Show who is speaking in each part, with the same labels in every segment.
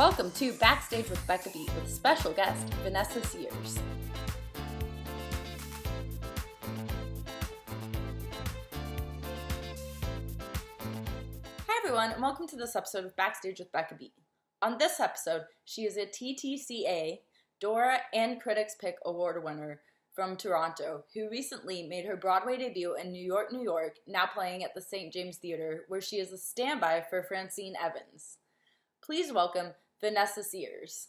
Speaker 1: Welcome to Backstage with Becca B with special guest Vanessa Sears. Hi everyone, and welcome to this episode of Backstage with Becca B. On this episode, she is a TTCA, Dora and Critics Pick Award winner from Toronto, who recently made her Broadway debut in New York, New York, now playing at the St. James Theatre, where she is a standby for Francine Evans. Please welcome Vanessa Sears.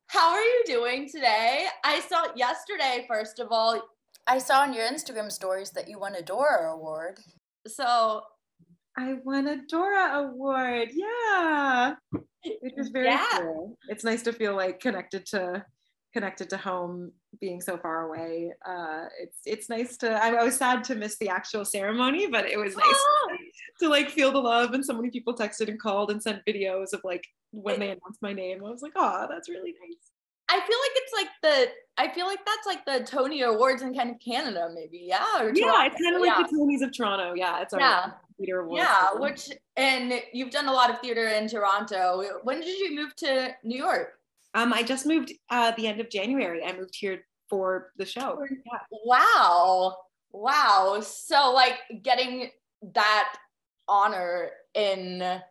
Speaker 1: How are you doing today? I saw yesterday, first of all, I saw on your Instagram stories that you won a Dora Award. So
Speaker 2: I won a Dora Award, yeah, which is very cool. It's nice to feel like connected to home, being so far away. It's nice to. I was sad to miss the actual ceremony, but it was nice to like feel the love. And so many people texted and called and sent videos of like when they announced my name. I was like, oh, that's really nice.
Speaker 1: I feel like that's like the Tony Awards in kind of Canada, maybe. Yeah.
Speaker 2: Or yeah, it's kind of like the Tonys of Toronto. Yeah, it's our theater awards.
Speaker 1: Yeah, and you've done a lot of theater in Toronto. When did you move to New York?
Speaker 2: I just moved the end of January. I moved here for the show.
Speaker 1: Yeah. Wow. So like getting that honor in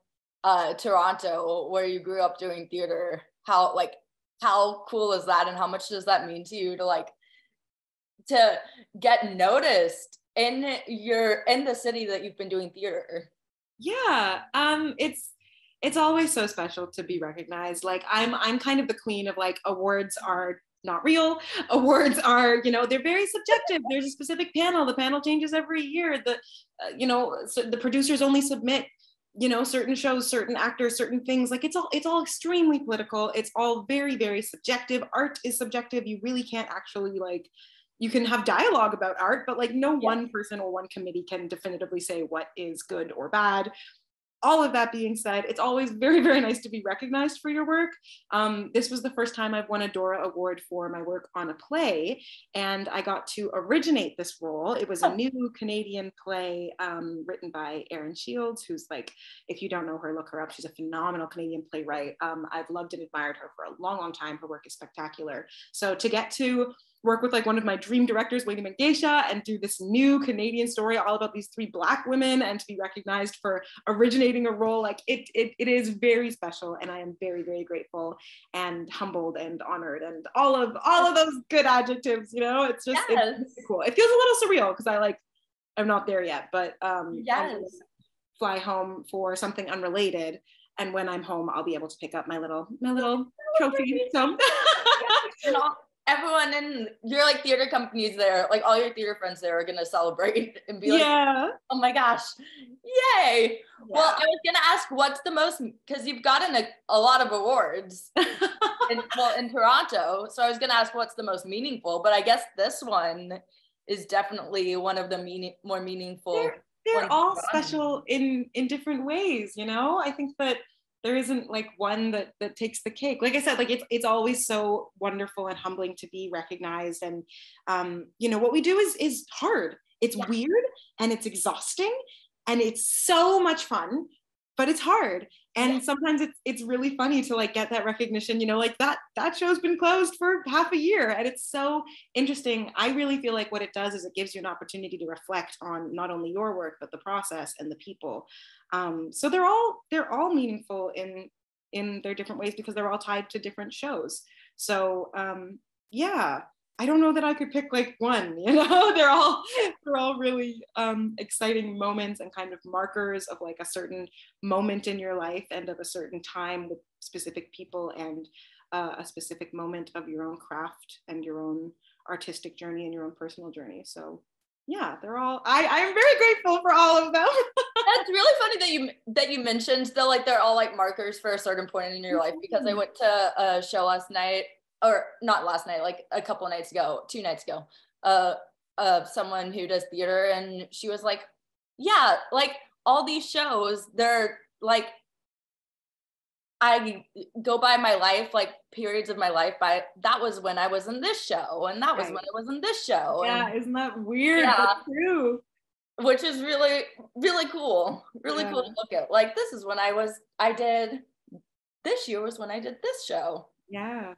Speaker 1: Toronto, where you grew up doing theater, how cool is that, and how much does that mean to you to get noticed in the city that you've been doing theater?
Speaker 2: Yeah, it's always so special to be recognized. Like I'm kind of the queen of like, awards are not real. Awards are, they're very subjective. There's a specific panel. The panel changes every year. So the producers only submit, certain shows, certain actors, certain things. Like it's all extremely political. It's all very, very subjective. Art is subjective. You really can't actually you can have dialogue about art, but like no one person or one committee can definitively say what is good or bad. All of that being said, it's always very, very nice to be recognized for your work. This was the first time I've won a Dora Award for my work on a play, and I got to originate this role. It was a new Canadian play written by Erin Shields, who's like, if you don't know her, look her up. She's a phenomenal Canadian playwright. I've loved and admired her for a long, long time. Her work is spectacular. So to get to work with like one of my dream directors, Wayne Mangesha, and do this new Canadian story all about these three Black women, and to be recognized for originating a role, like it is very special, and I am very, very grateful and humbled and honored and all of those good adjectives. It's just it's really cool. It feels a little surreal because I'm not there yet, but I'm gonna fly home for something unrelated, and when I'm home, I'll be able to pick up my little trophy. So.
Speaker 1: Everyone in your like theater companies there, like all your theater friends there, are gonna celebrate and be like, oh my gosh, yay. Well, I was gonna ask, what's the most, because you've gotten a lot of awards in Toronto, so I was gonna ask what's the most meaningful, but I guess this one is definitely one of the more meaningful.
Speaker 2: They're all special in different ways. I think that there isn't like one that takes the cake. Like I said, like it's always so wonderful and humbling to be recognized. And what we do is hard. It's weird and it's exhausting and it's so much fun, but it's hard. And sometimes it's really funny to like get that recognition, like that show's been closed for half a year, and it's so interesting. I really feel like what it does is it gives you an opportunity to reflect on not only your work, but the process and the people. So they're all meaningful in their different ways because they're all tied to different shows. So I don't know that I could pick like one, they're all really exciting moments and kind of markers of like a certain moment in your life and of a certain time with specific people and a specific moment of your own craft and your own artistic journey and your own personal journey. So yeah, they're all, I'm very grateful for all of them.
Speaker 1: That's really funny that you mentioned though, like they're all like markers for a certain point in your life, because I went to a show last night, or not last night, like a couple of nights ago, 2 nights ago, of someone who does theater, and she was like, yeah, like all these shows, they're like, I go by my life, like periods of my life, by that was when I was in this show, and that was when I was in this show.
Speaker 2: Yeah,
Speaker 1: and,
Speaker 2: isn't that weird? Yeah. But true.
Speaker 1: Which is really, really cool. Really cool to look at. Like, this is when I did this year was when I did this show.
Speaker 2: Yeah.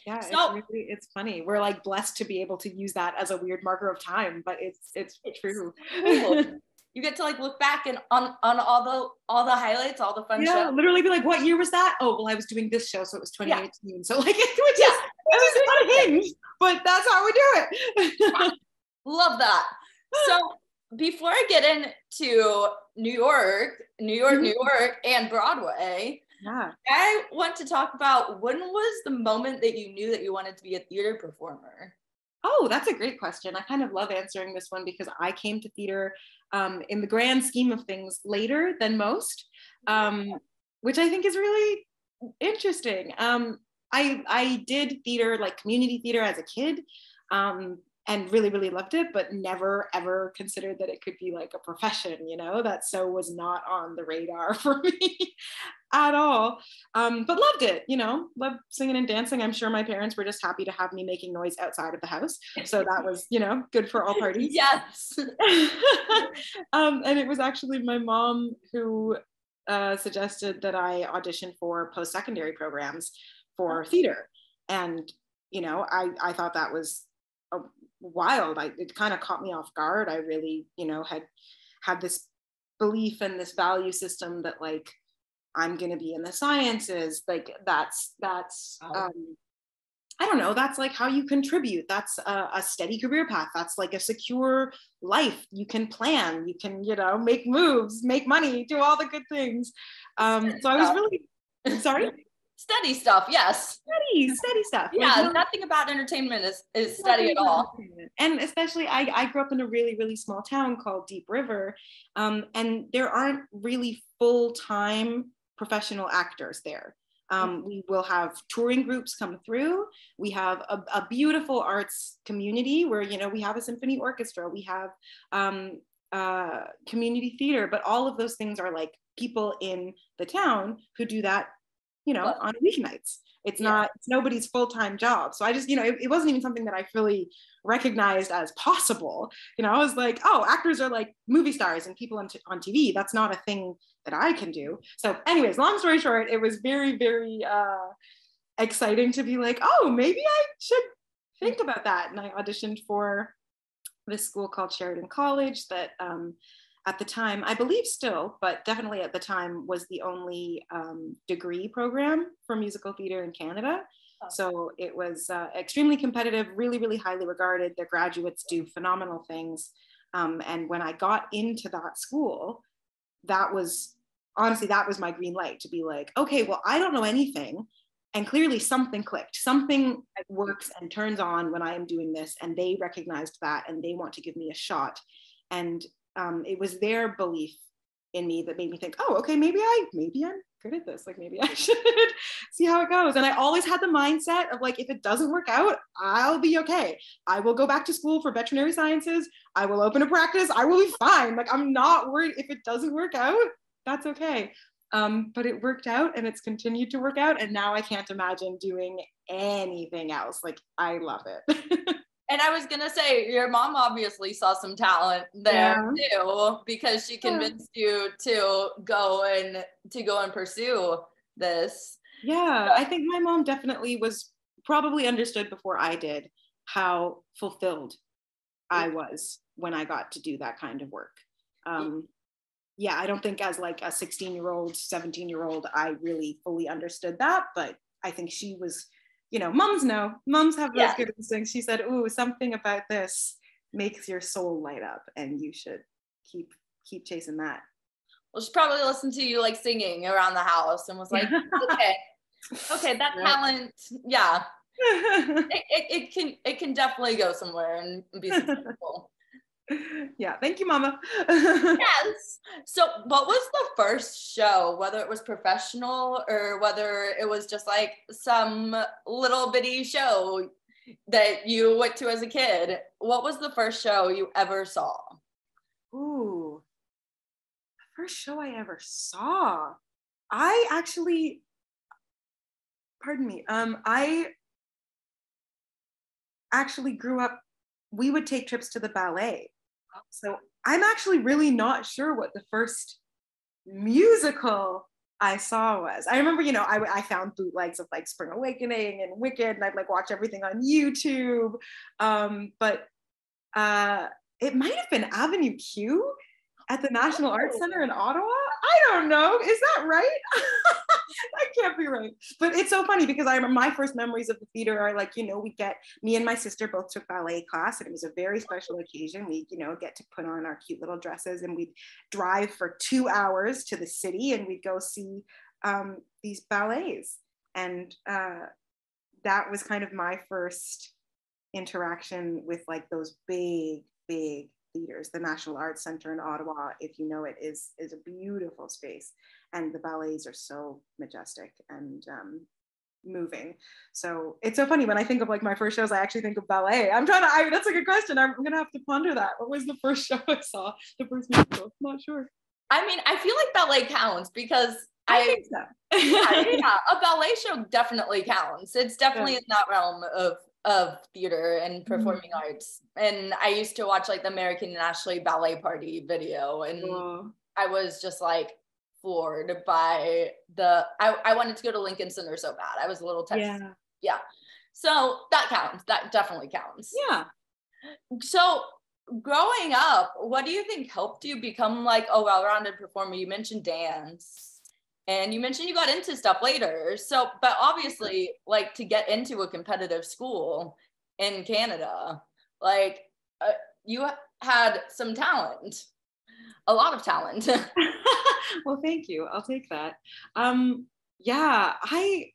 Speaker 2: Yeah,
Speaker 1: So
Speaker 2: it's funny. We're like blessed to be able to use that as a weird marker of time, but it's true.
Speaker 1: Cool. You get to like look back and on all the highlights, all the fun
Speaker 2: Yeah,
Speaker 1: shows.
Speaker 2: literally be like, what year was that? Oh, well, I was doing this show, so it was 2018. Yeah. So like,
Speaker 1: It
Speaker 2: was unhinged, but that's how we do it.
Speaker 1: Love that. So before I get into New York, and Broadway,
Speaker 2: yeah,
Speaker 1: I want to talk about, when was the moment that you knew that you wanted to be a theater performer?
Speaker 2: Oh, that's a great question. I kind of love answering this one because I came to theater in the grand scheme of things later than most, which I think is really interesting. I did theater, like community theater as a kid, and really, really loved it, but never ever considered that it could be like a profession, you know, that so was not on the radar for me at all. But loved it, you know, loved singing and dancing. I'm sure my parents were just happy to have me making noise outside of the house. So that was, you know, good for all parties.
Speaker 1: Yes.
Speaker 2: And it was actually my mom who suggested that I audition for post-secondary programs for theater. And, you know, I thought that was wild. It kind of caught me off guard. I really, you know, had this belief and this value system that like, I'm going to be in the sciences. Like that's I don't know, that's like how you contribute. That's a steady career path. That's like a secure life. You can plan, you can, you know, make moves, make money, do all the good things. So I was really, sorry?
Speaker 1: Steady stuff, yes.
Speaker 2: Steady stuff.
Speaker 1: Yeah, like, nothing about entertainment is steady at all.
Speaker 2: And especially, I grew up in a really, really small town called Deep River, and there aren't really full-time professional actors there. We will have touring groups come through. We have a beautiful arts community where, you know, we have a symphony orchestra, we have community theater, but all of those things are like people in the town who do that, you know, on weeknights. It's not, it's nobody's full-time job. So I just, you know, it wasn't even something that I really recognized as possible. You know, I was like, oh, actors are like movie stars and people on TV. That's not a thing that I can do. So anyways, long story short, it was very, very exciting to be like, oh, maybe I should think about that. And I auditioned for this school called Sheridan College that at the time, I believe still, but definitely at the time, was the only degree program for musical theater in Canada. Oh. So it was extremely competitive, really, really highly regarded. Their graduates do phenomenal things. And when I got into that school, that was, honestly, that was my green light to be like, okay, well, I don't know anything. And clearly something clicked, something works and turns on when I am doing this. And they recognized that and they want to give me a shot. And it was their belief in me that made me think, oh, okay, maybe I'm good at this. Like maybe I should see how it goes. And I always had the mindset of like, if it doesn't work out, I'll be okay. I will go back to school for veterinary sciences. I will open a practice. I will be fine. Like I'm not worried if it doesn't work out. That's okay. But it worked out and it's continued to work out. And now I can't imagine doing anything else. Like I love it.
Speaker 1: And I was gonna say, your mom obviously saw some talent there too, because she convinced you to go and pursue this.
Speaker 2: Yeah, I think my mom definitely was probably understood before I did how fulfilled I was when I got to do that kind of work. Yeah, I don't think as like a 16-year-old, 17-year-old, I really fully understood that, but I think she was, you know, moms have those good instincts. She said, ooh, something about this makes your soul light up and you should keep chasing that.
Speaker 1: Well, she probably listened to you like singing around the house and was like, okay, that talent, it can definitely go somewhere and be successful.
Speaker 2: Yeah, thank you, Mama.
Speaker 1: Yes. So what was the first show, whether it was professional or whether it was just like some little bitty show that you went to as a kid? What was the first show you ever saw?
Speaker 2: Ooh, the first show I ever saw. I actually, pardon me, I actually grew up, we would take trips to the ballet. So I'm actually really not sure what the first musical I saw was. I remember, I found bootlegs of like Spring Awakening and Wicked, and I'd like watch everything on YouTube. But it might have been Avenue Q at the National Arts Center in Ottawa. I don't know. Is that right? That can't be right. But it's so funny because I remember my first memories of the theater are like, me and my sister both took ballet class, and it was a very special occasion. We, get to put on our cute little dresses, and we'd drive for 2 hours to the city, and we'd go see these ballets. And that was kind of my first interaction with like those big theaters. The National Arts Center in Ottawa, if you know it, is a beautiful space, and the ballets are so majestic and moving. So it's so funny when I think of like my first shows, I actually think of ballet. That's a good question. I'm gonna have to ponder that. What was the first show I saw? The first musical? I'm not sure.
Speaker 1: I mean, I feel like ballet counts because
Speaker 2: I think so.
Speaker 1: yeah, a ballet show definitely counts. It's definitely in that realm of theater and performing arts. And I used to watch like the American and Ashley ballet party video, and I was just like floored by I wanted to go to Lincoln Center so bad. I was a little tested. Yeah. So that counts. That definitely counts.
Speaker 2: Yeah.
Speaker 1: So growing up, what do you think helped you become like a well-rounded performer? You mentioned dance. And you mentioned you got into stuff later. So, but obviously, like to get into a competitive school in Canada, like you had some talent, a lot of talent.
Speaker 2: Well, thank you. I'll take that. Yeah, I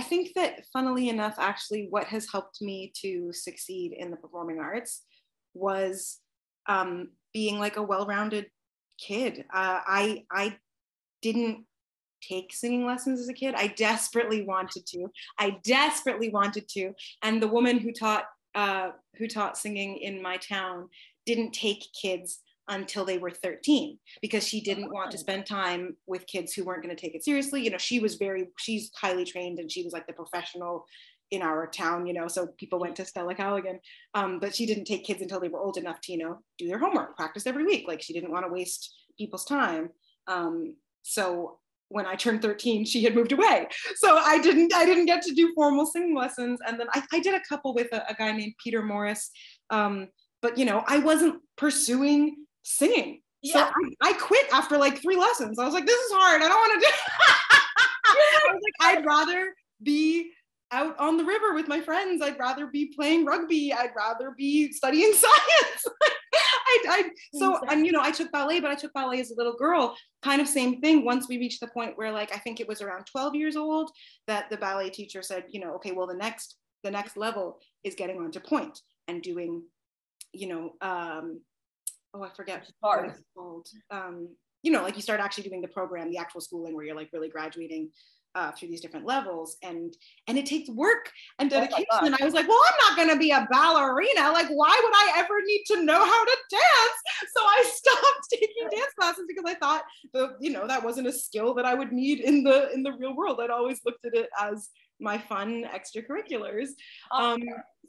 Speaker 2: think that funnily enough, actually, what has helped me to succeed in the performing arts was being like a well-rounded kid. I didn't take singing lessons as a kid. I desperately wanted to. And the woman who taught singing in my town didn't take kids until they were 13 because she didn't want to spend time with kids who weren't going to take it seriously. She's highly trained, and she was like the professional in our town, so people went to Stella Callaghan. But she didn't take kids until they were old enough to, do their homework, practice every week. Like she didn't want to waste people's time. So when I turned 13, she had moved away. So I didn't get to do formal singing lessons. And then I did a couple with a guy named Peter Morris. But I wasn't pursuing singing. Yeah. So I quit after like 3 lessons. I was like, this is hard. I don't want to do I was like, I'd rather be out on the river with my friends. I'd rather be playing rugby. I'd rather be studying science. I took ballet, but I took ballet as a little girl. Kind of same thing. Once we reached the point where, like, I think it was around 12 years old that the ballet teacher said, okay, well, the next level is getting onto pointe and doing, I forget what it's called. Like you start actually doing the program, the actual schooling where you're like really graduating through these different levels, and it takes work and dedication. And I was like, well, I'm not going to be a ballerina. Like, why would I ever need to know how to dance? So I stopped taking dance classes because I thought that wasn't a skill that I would need in the real world. I'd always looked at it as my fun extracurriculars.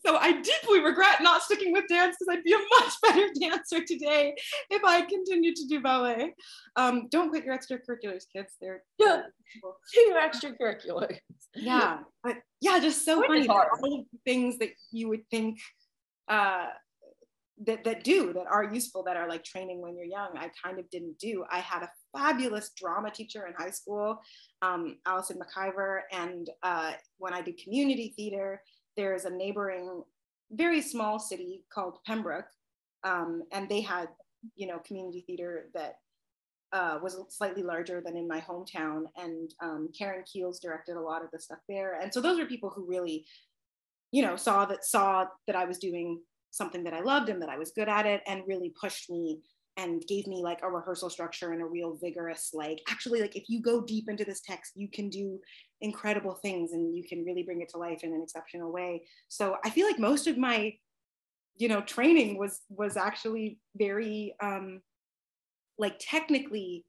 Speaker 2: So I deeply regret not sticking with dance because I'd be a much better dancer today if I continued to do ballet. Don't quit your extracurriculars, kids. They're
Speaker 1: your extracurriculars.
Speaker 2: Yeah, but yeah, just so funny. All of the things that you would think that are useful, that are like training when you're young, I kind of didn't do. I had a fabulous drama teacher in high school, Allison McIver, and when I did community theater, there's a neighboring very small city called Pembroke, and they had community theater that was that larger than in my hometown, and Karen Keels directed a lot of the stuff there. And so those were people who really saw that I was doing something that I loved and that I was good at it, and really pushed me and gave me like a rehearsal structure and a real vigorous, like, actually, like, if you go deep into this text, you can do incredible things and you can really bring it to life in an exceptional way. So I feel like most of my, training was actually very, like, technically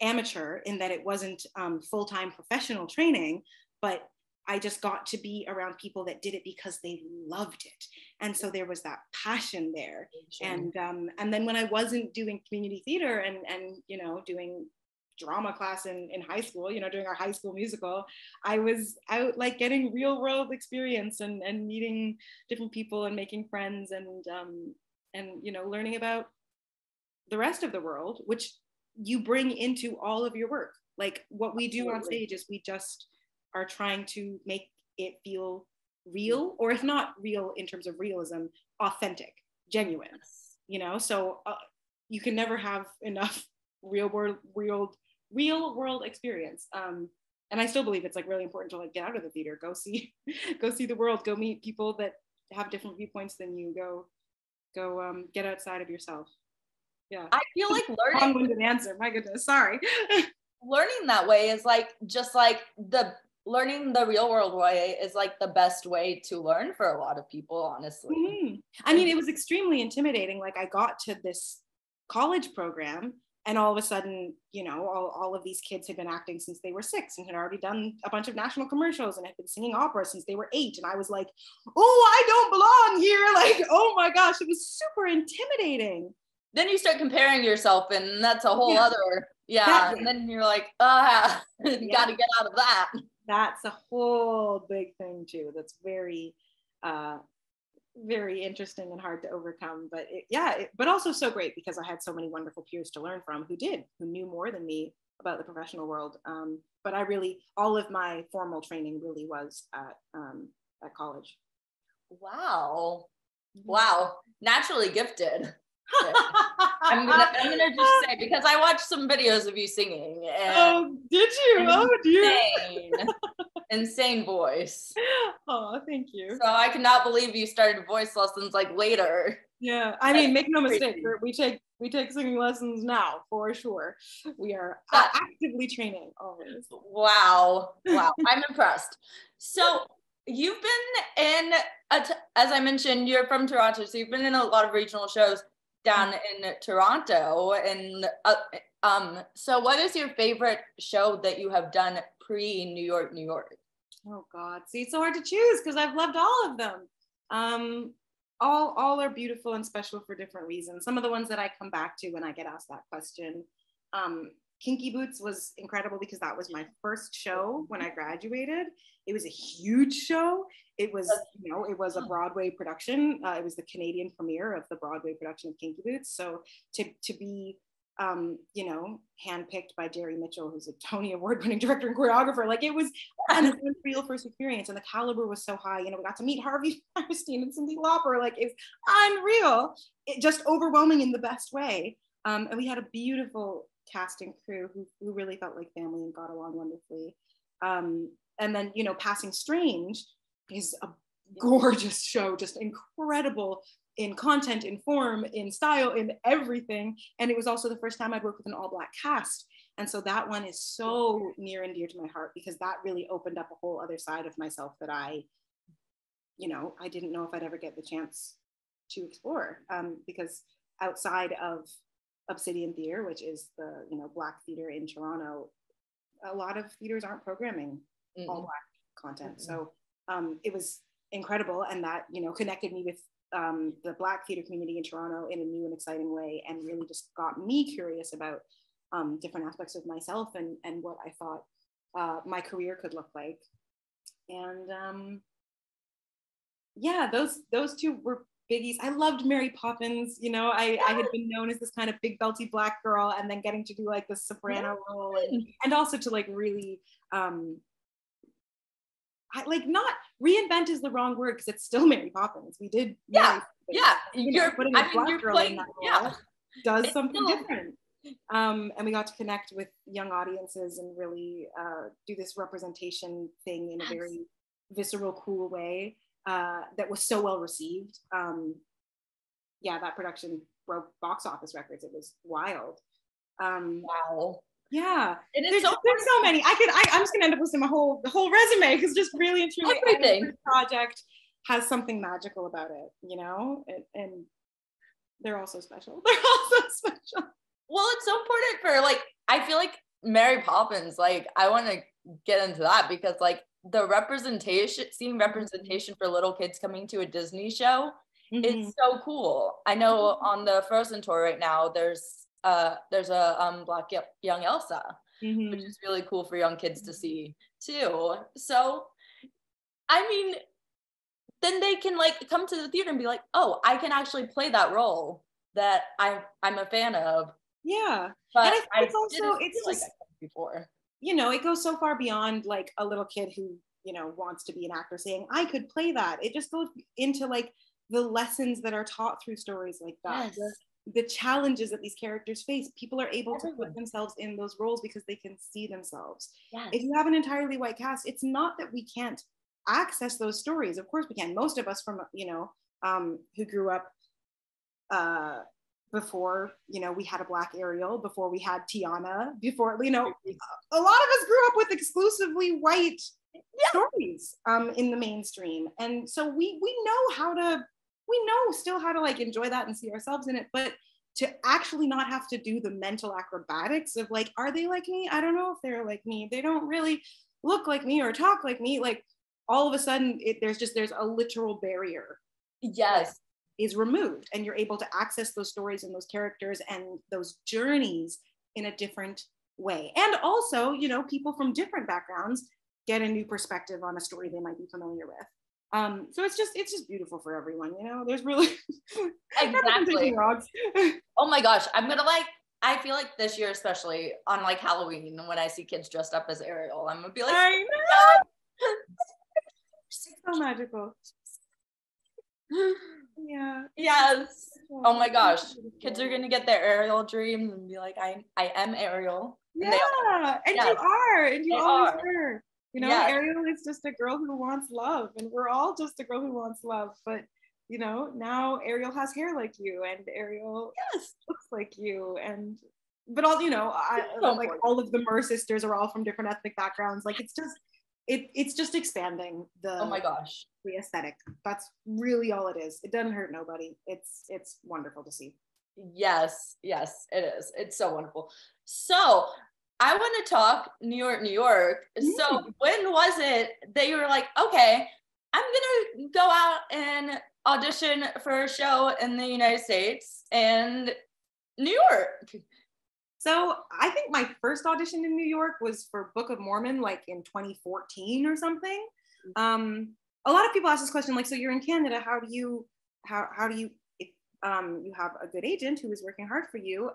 Speaker 2: amateur, in that it wasn't full-time professional training, but I just got to be around people that did it because they loved it. And so there was that passion there. Sure. And then when I wasn't doing community theater and doing drama class in high school, you know, during our high school musical, I was out like getting real world experience and meeting different people and making friends and you know, learning about the rest of the world, which you bring into all of your work. Like what we do on stage is we just are trying to make it feel real, or if not real in terms of realism, authentic, genuine, you know? So you can never have enough real world experience. And I still believe it's like really important to like get out of the theater, go see the world, go meet people that have different viewpoints than you, go get outside of yourself. Yeah.
Speaker 1: I feel like learning
Speaker 2: long-winded answer, my goodness, sorry.
Speaker 1: Learning that way is like just like learning the real world way is like the best way to learn for a lot of people, honestly.
Speaker 2: Mm-hmm. I mean, it was extremely intimidating. Like I got to this college program and all of a sudden, you know, all of these kids had been acting since they were 6 and had already done a bunch of national commercials and had been singing opera since they were 8. And I was like, oh, I don't belong here. Like, oh my gosh, it was super intimidating.
Speaker 1: Then you start comparing yourself and that's a whole other, and then you're like, got to get out of that.
Speaker 2: That's a whole big thing too. That's very, very interesting and hard to overcome, but but also so great because I had so many wonderful peers to learn from who knew more than me about the professional world. But all of my formal training really was at college.
Speaker 1: Wow. Naturally gifted. I'm gonna just say, because I watched some videos of you singing.
Speaker 2: Oh, did you? Oh, dear.
Speaker 1: Insane voice.
Speaker 2: Oh, thank you.
Speaker 1: So I cannot believe you started voice lessons like later.
Speaker 2: Yeah, I mean, make no mistake, we take singing lessons now for sure. We are actively training always.
Speaker 1: Wow, I'm impressed. So you've been in, as I mentioned, you're from Toronto, so you've been in a lot of regional shows down in Toronto, and so what is your favorite show that you have done pre-New York, New York?
Speaker 2: Oh God, see, it's so hard to choose because I've loved all of them. All are beautiful and special for different reasons. Some of the ones that I come back to when I get asked that question. Kinky Boots was incredible because that was my first show when I graduated. It was a huge show. It was, you know, it was a Broadway production. It was the Canadian premiere of the Broadway production of Kinky Boots. So to be, you know, handpicked by Jerry Mitchell, who's a Tony Award-winning director and choreographer, like it was an unreal first experience, and the caliber was so high. You know, we got to meet Harvey Weinstein and Cyndi Lauper. Like it's unreal. It just overwhelming in the best way. And we had a beautiful cast and crew who really felt like family and got along wonderfully. And then, you know, Passing Strange is a gorgeous show, just incredible in content, in form, in style, in everything. And it was also the first time I'd worked with an all-Black cast. And so that one is so near and dear to my heart because that really opened up a whole other side of myself that I didn't know if I'd ever get the chance to explore. Because outside of Obsidian Theatre, which is the, you know, Black theater in Toronto, a lot of theaters aren't programming all Black content. So it was incredible, and that, you know, connected me with the Black theater community in Toronto in a new and exciting way, and really just got me curious about different aspects of myself and what I thought my career could look like. And yeah, those two were biggies. I loved Mary Poppins. You know, I had been known as this kind of big belty Black girl, and then getting to do like the soprano role, and also to like really not reinvent is the wrong word because it's still Mary Poppins. We did
Speaker 1: you're
Speaker 2: putting a Black girl in that role does something different. And we got to connect with young audiences and really do this representation thing in a very visceral, cool way that was so well received. That production broke box office records. It was wild.
Speaker 1: Wow.
Speaker 2: Yeah, there's so many. I'm just gonna end up listing my whole resume because just really and truly every project has something magical about it, you know, and they're all so special. They're all so special.
Speaker 1: Well, it's so important for, like, I feel like Mary Poppins, like, I want to get into that because, like, seeing representation for little kids coming to a Disney show is so cool. I know on the Frozen tour right now, there's a Black young Elsa. which is really cool for young kids to see too. So, I mean, then they can like come to the theater and be like, oh, I can actually play that role that I'm a fan of.
Speaker 2: Yeah.
Speaker 1: But
Speaker 2: and I think it's also, it's
Speaker 1: like
Speaker 2: just,
Speaker 1: before.
Speaker 2: you know, it goes so far beyond like a little kid who, you know, wants to be an actor saying, I could play that. It just goes into like the lessons that are taught through stories like that.
Speaker 1: Yes.
Speaker 2: The challenges that these characters face. People are able
Speaker 1: Everyone.
Speaker 2: to put themselves in those roles because they can see themselves.
Speaker 1: Yes.
Speaker 2: If you have an entirely white cast, it's not that we can't access those stories. Of course we can. Most of us from, you know, who grew up before, you know, we had a Black Ariel, before we had Tiana, before, you know, a lot of us grew up with exclusively white stories in the mainstream. And so we know still how to like enjoy that and see ourselves in it, but to actually not have to do the mental acrobatics of like, are they like me? I don't know if they're like me. They don't really look like me or talk like me. Like all of a sudden there's a literal barrier.
Speaker 1: Yes.
Speaker 2: Is removed, and you're able to access those stories and those characters and those journeys in a different way. And also, you know, people from different backgrounds get a new perspective on a story they might be familiar with. So it's just beautiful for everyone, you know. There's really
Speaker 1: exactly. Oh my gosh, I feel like this year, especially on like Halloween, when I see kids dressed up as Ariel, I'm gonna be like,
Speaker 2: I know. It's so magical. Yeah.
Speaker 1: Yes. Oh my gosh. Kids are gonna get their Ariel dreams and be like, I am Ariel.
Speaker 2: And yes. You are, and you always were. You know, yes. Ariel is just a girl who wants love, and we're all just a girl who wants love. But you know, now Ariel has hair like you, and Ariel looks like you, and but all, you know, like all of the Murr sisters are all from different ethnic backgrounds. Like it's just expanding the,
Speaker 1: oh my gosh,
Speaker 2: the aesthetic. That's really all it is. It doesn't hurt nobody. It's wonderful to see.
Speaker 1: Yes, it is. It's so wonderful. So I want to talk New York. So when was it that you were like, okay, I'm gonna go out and audition for a show in the United States and New York?
Speaker 2: So I think my first audition in New York was for Book of Mormon, like in 2014 or something. A lot of people ask this question, like, so you're in Canada, how do you, if you have a good agent who is working hard for you,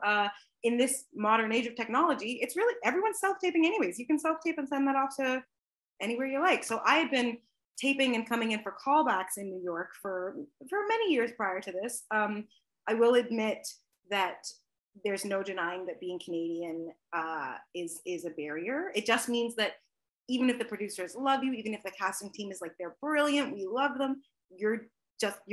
Speaker 2: in this modern age of technology, it's really, everyone's self-taping anyways. You can self-tape and send that off to anywhere you like. So I had been taping and coming in for callbacks in New York for many years prior to this. I will admit that there's no denying that being Canadian is a barrier. It just means that even if the producers love you, even if the casting team is like, they're brilliant, we love them, you're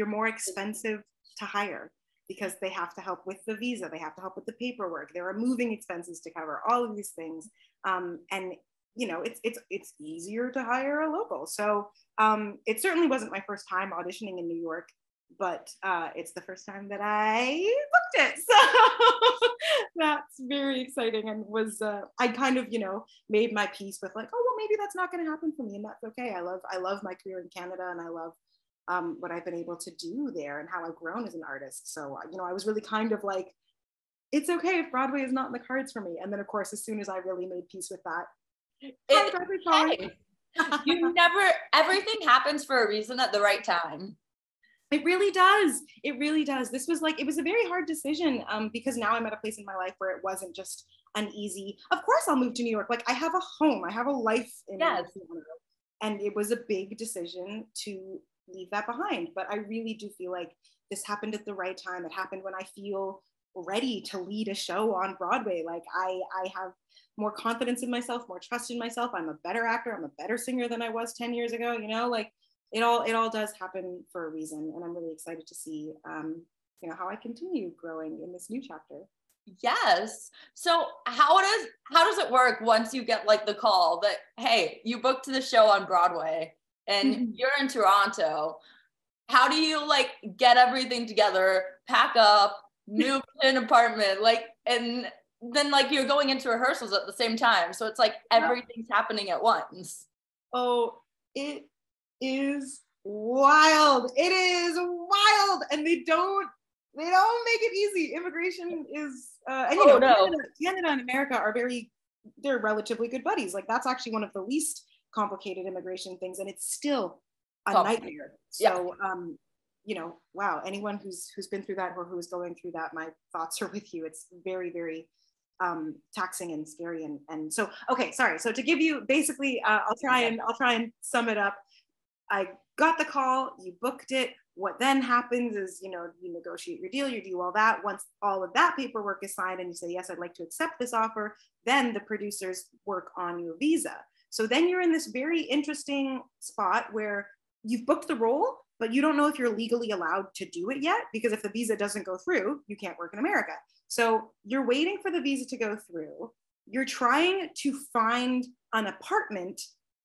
Speaker 2: more expensive to hire because they have to help with the visa, they have to help with the paperwork, there are moving expenses to cover, all of these things. And you know, it's easier to hire a local. So it certainly wasn't my first time auditioning in New York, but it's the first time that I booked it. So that's very exciting, and was I kind of, you know, made my peace with like, oh, well, maybe that's not going to happen for me, and that's okay. I love my career in Canada, and I love what I've been able to do there and how I've grown as an artist. So, you know, I was really kind of like, it's okay if Broadway is not in the cards for me. And then of course, as soon as I really made peace with that,
Speaker 1: everything happens for a reason at the right time.
Speaker 2: It really does. It really does. This was like, it was a very hard decision because now I'm at a place in my life where it wasn't just an easy, of course I'll move to New York. Like I have a home, I have a life in New York. And it was a big decision to leave that behind. But I really do feel like this happened at the right time. It happened when I feel ready to lead a show on Broadway. Like I have more confidence in myself, more trust in myself. I'm a better actor. I'm a better singer than I was 10 years ago, you know, like it all does happen for a reason. And I'm really excited to see, you know, how I continue growing in this new chapter.
Speaker 1: Yes. So how does it work once you get like the call that, hey, you booked the show on Broadway and you're in Toronto? How do you like get everything together, pack up, move to an apartment, like, and then like you're going into rehearsals at the same time. So it's like everything's happening at once.
Speaker 2: Oh, it is wild. It is wild. And they don't make it easy. Immigration is, and you know, Canada and America are very they're relatively good buddies. Like that's actually one of the least complicated immigration things, and it's still a nightmare. So, you know, wow, anyone who's been through that or who is going through that, my thoughts are with you. It's very, very taxing and scary. And so, okay, sorry. So to give you basically, I'll try and sum it up. I got the call, you booked it. What then happens is, you know, you negotiate your deal, you do all that. Once all of that paperwork is signed and you say, yes, I'd like to accept this offer, then the producers work on your visa. So then you're in this very interesting spot where you've booked the role, but you don't know if you're legally allowed to do it yet, because if the visa doesn't go through, you can't work in America. So you're waiting for the visa to go through. You're trying to find an apartment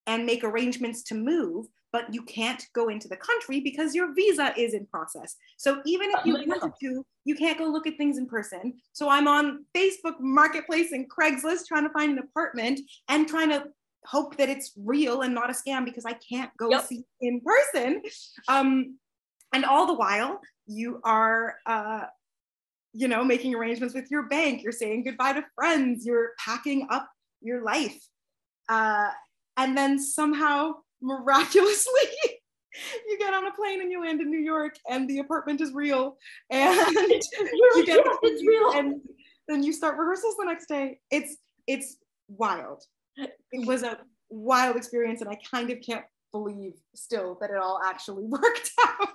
Speaker 2: and make arrangements to move, but you can't go into the country because your visa is in process. So even if you wanted to, you can't go look at things in person. So I'm on Facebook Marketplace and Craigslist trying to find an apartment and trying to hope that it's real and not a scam because I can't go see in person. And all the while you are, you know, making arrangements with your bank, you're saying goodbye to friends, you're packing up your life. And then somehow, miraculously, you get on a plane and you land in New York and the apartment is real. And you get it's real. And then you start rehearsals the next day. It's wild. It was a wild experience, and I kind of can't believe still that it all actually worked out.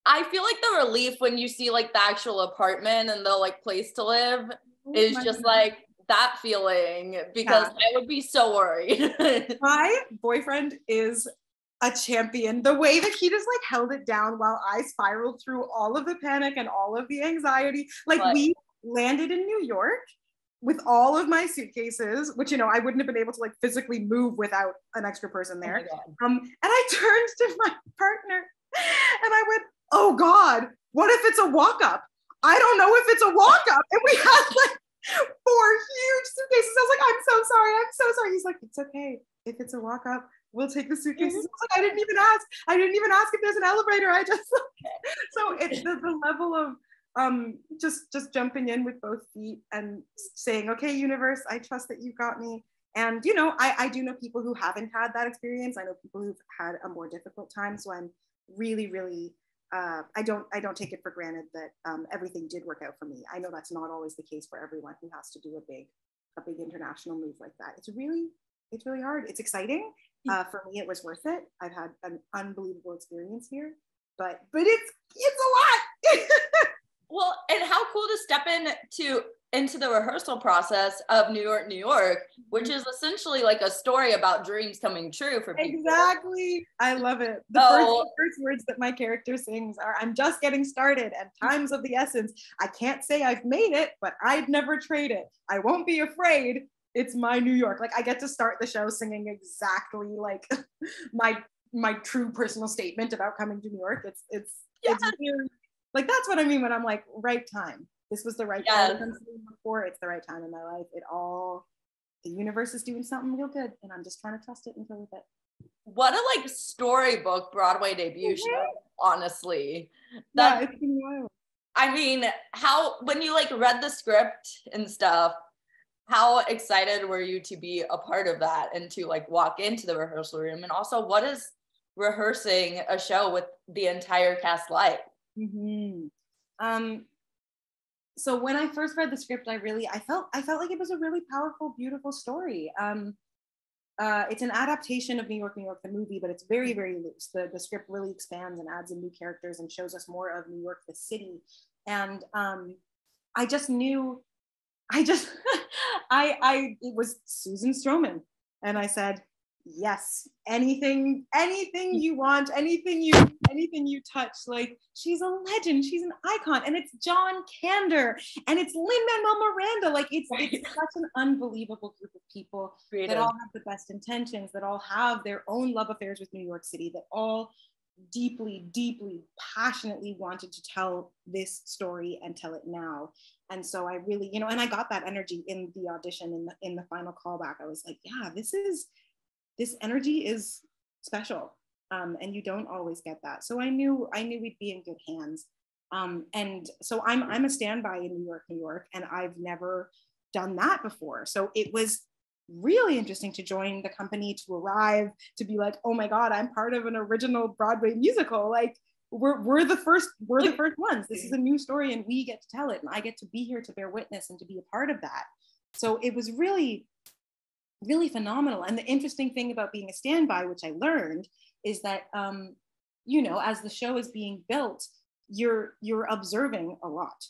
Speaker 1: I feel like the relief when you see like the actual apartment and the like place to live is just like that feeling, because I would be so worried.
Speaker 2: My boyfriend is a champion. The way that he just like held it down while I spiraled through all of the panic and all of the anxiety. Like we landed in New York with all of my suitcases, which, you know, I wouldn't have been able to like physically move without an extra person there. And I turned to my partner and I went, oh God, what if it's a walk-up? I don't know if it's a walk-up. And we had like 4 huge suitcases. I was like, I'm so sorry. I'm so sorry. He's like, it's okay. If it's a walk-up, we'll take the suitcases. I was like, I didn't even ask if there's an elevator. I just, so it's the level of just jumping in with both feet and saying, okay, universe, I trust that you got me. And, you know, I do know people who haven't had that experience. I know people who've had a more difficult time. So I'm really, really, I don't take it for granted that everything did work out for me. I know that's not always the case for everyone who has to do a big international move like that. It's really hard. It's exciting. For me, it was worth it. I've had an unbelievable experience here, but it's a lot.
Speaker 1: Well, and how cool to step into the rehearsal process of New York, New York, which is essentially like a story about dreams coming true for people.
Speaker 2: Exactly. I love it. The first words that my character sings are, I'm just getting started and time's of the essence. I can't say I've made it, but I'd never trade it. I won't be afraid. It's my New York. Like I get to start the show singing exactly like my true personal statement about coming to New York. It's weird. Like, that's what I mean when I'm like, right time. This was the right time to come before. It's the right time in my life. The universe is doing something real good, and I'm just trying to trust it and go with it.
Speaker 1: What a like storybook Broadway debut show, honestly.
Speaker 2: It's been wild.
Speaker 1: I mean, when you like read the script and stuff, how excited were you to be a part of that and to like walk into the rehearsal room? And also, what is rehearsing a show with the entire cast like?
Speaker 2: So when I first read the script, I felt like it was a really powerful, beautiful story. It's an adaptation of New York, New York, the movie, but it's very, very loose. The script really expands and adds in new characters and shows us more of New York, the city. And I just knew, it was Susan Stroman. And I said, yes, anything you want, anything you touch, like she's a legend, she's an icon, and it's John Kander, and it's Lin-Manuel Miranda, like it's such an unbelievable group of people that all have the best intentions, that all have their own love affairs with New York City, that all deeply, deeply, passionately wanted to tell this story and tell it now. And so I really, you know, and I got that energy in the audition, in the final callback. I was like, yeah, this energy is special, and you don't always get that. So I knew we'd be in good hands. And so I'm a standby in New York, New York, and I've never done that before. So it was really interesting to join the company, to arrive, to be like, oh my God, I'm part of an original Broadway musical. Like we're the first ones. This is a new story and we get to tell it. And I get to be here to bear witness and to be a part of that. So it was really, really phenomenal. And the interesting thing about being a standby, which I learned, is that, you know, as the show is being built, you're observing a lot.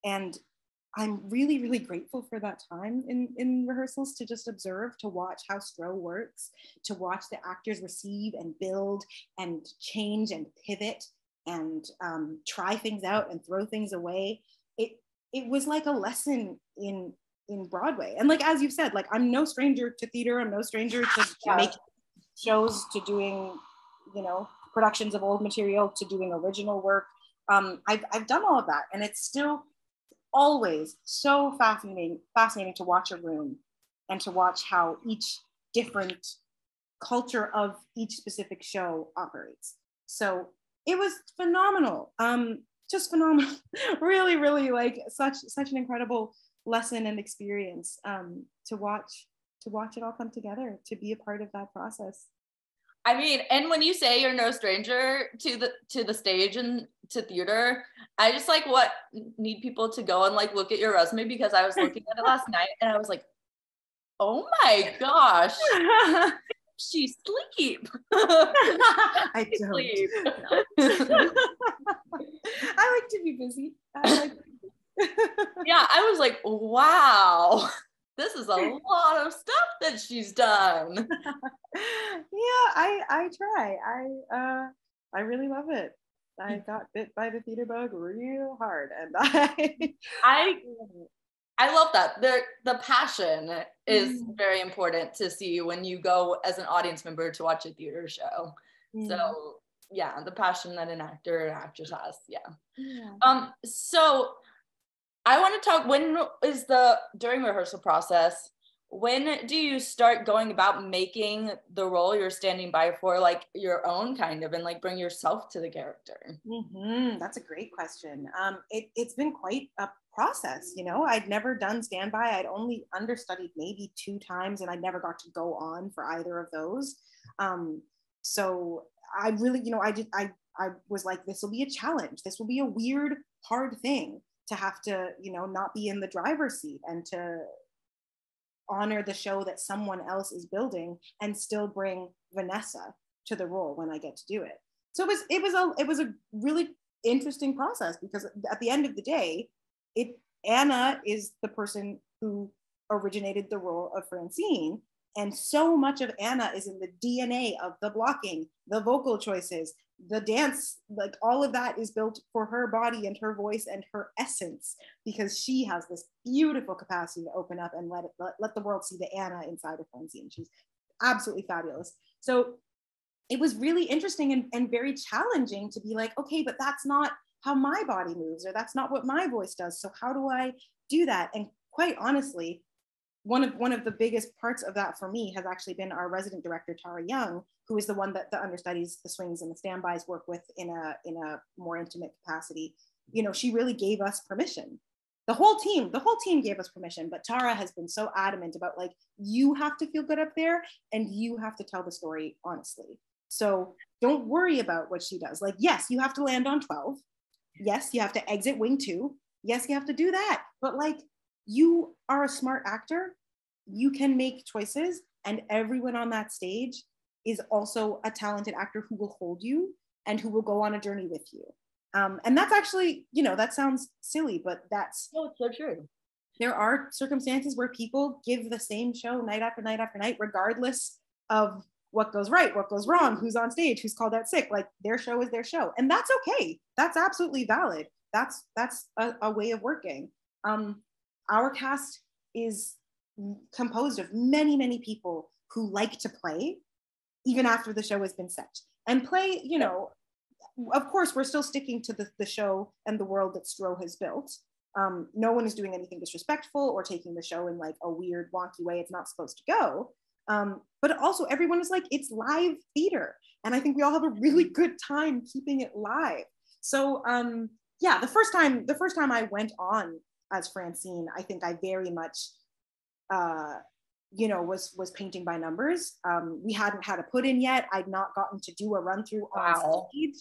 Speaker 2: And I'm really, really grateful for that time in rehearsals to just observe, to watch how Stroh works, to watch the actors receive and build and change and pivot and try things out and throw things away. It was like a lesson in Broadway. And like, as you've said, like, I'm no stranger to theater. I'm no stranger to making shows, to doing, you know, productions of old material, to doing original work. I've done all of that, and it's still always so fascinating to watch a room and to watch how each different culture of each specific show operates. So it was phenomenal, just phenomenal. Really, really, like such an incredible lesson and experience, to watch it all come together, to be a part of that process.
Speaker 1: I mean, and when you say you're no stranger to the stage and to theater, I just like need people to go and like look at your resume, because I was looking at it last night and I was like, oh my gosh, she sleep.
Speaker 2: I don't. Sleep. I like to be busy.
Speaker 1: Yeah, I was like, wow. This is a lot of stuff that she's done.
Speaker 2: Yeah, I try. I really love it. I got bit by the theater bug real hard, and
Speaker 1: I love that. The passion is very important to see when you go as an audience member to watch a theater show. So yeah, the passion that an actor or actress has. Yeah. So I want to talk, when is during rehearsal process, when do you start going about making the role you're standing by for like your own kind of, and like bring yourself to the character?
Speaker 2: That's a great question. It's been quite a process, you know. I'd never done standby. I'd only understudied maybe 2 times, and I never got to go on for either of those. So I really, you know, I was like, this will be a challenge. This will be a weird, hard thing to have to, you know, not be in the driver's seat and to honor the show that someone else is building and still bring Vanessa to the role when I get to do it. So it was a really interesting process, because at the end of the day, Anna is the person who originated the role of Francine, and so much of Anna is in the DNA of the blocking, the vocal choices, the dance, like all of that is built for her body and her voice and her essence, because she has this beautiful capacity to open up and let the world see the Anna inside of Francine. She's absolutely fabulous. So it was really interesting and very challenging to be like, okay, but that's not how my body moves, or that's not what my voice does. So how do I do that? And quite honestly, one of the biggest parts of that for me has actually been our resident director, Tara Young, who is the one that the understudies, the swings, and the standbys work with in a more intimate capacity. You know, she really gave us permission. The whole team gave us permission, but Tara has been so adamant about like, you have to feel good up there and you have to tell the story honestly. So don't worry about what she does. Like, yes, you have to land on 12. Yes, you have to exit wing 2. Yes, you have to do that. But like, you are a smart actor. You can make choices, and everyone on that stage is also a talented actor who will hold you and who will go on a journey with you. And that's actually, you know, that sounds silly, but that's
Speaker 1: it's so true.
Speaker 2: There are circumstances where people give the same show night after night after night, regardless of what goes right, what goes wrong, who's on stage, who's called out sick. Like, their show is their show, and that's okay. That's absolutely valid. That's a way of working. Our cast is composed of many, many people who like to play even after the show has been set. And play, you know, of course, we're still sticking to the show and the world that Stroh has built. No one is doing anything disrespectful or taking the show in like a weird, wonky way it's not supposed to go. But also everyone is like, it's live theater. And I think we all have a really good time keeping it live. So yeah, the first time I went on as Francine, I think I very much you know, was painting by numbers. We hadn't had a put in yet. I'd not gotten to do a run through on stage.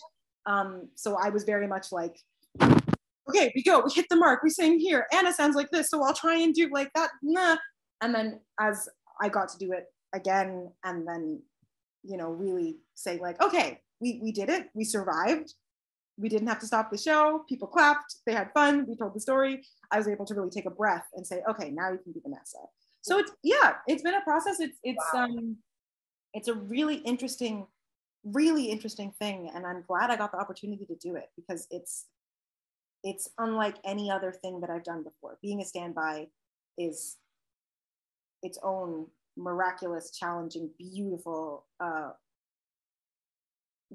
Speaker 2: So I was very much like, okay, we go, we hit the mark, we sing here, Anna sounds like this, so I'll try and do like that. Nah. And then as I got to do it again, and then, you know, really say like, okay, we did it, we survived. We didn't have to stop the show. People clapped, they had fun, we told the story. I was able to really take a breath and say, okay, now you can be Vanessa. So it's, yeah, it's been a process. It's a really interesting thing. And I'm glad I got the opportunity to do it, because it's unlike any other thing that I've done before. Being a standby is its own miraculous, challenging, beautiful,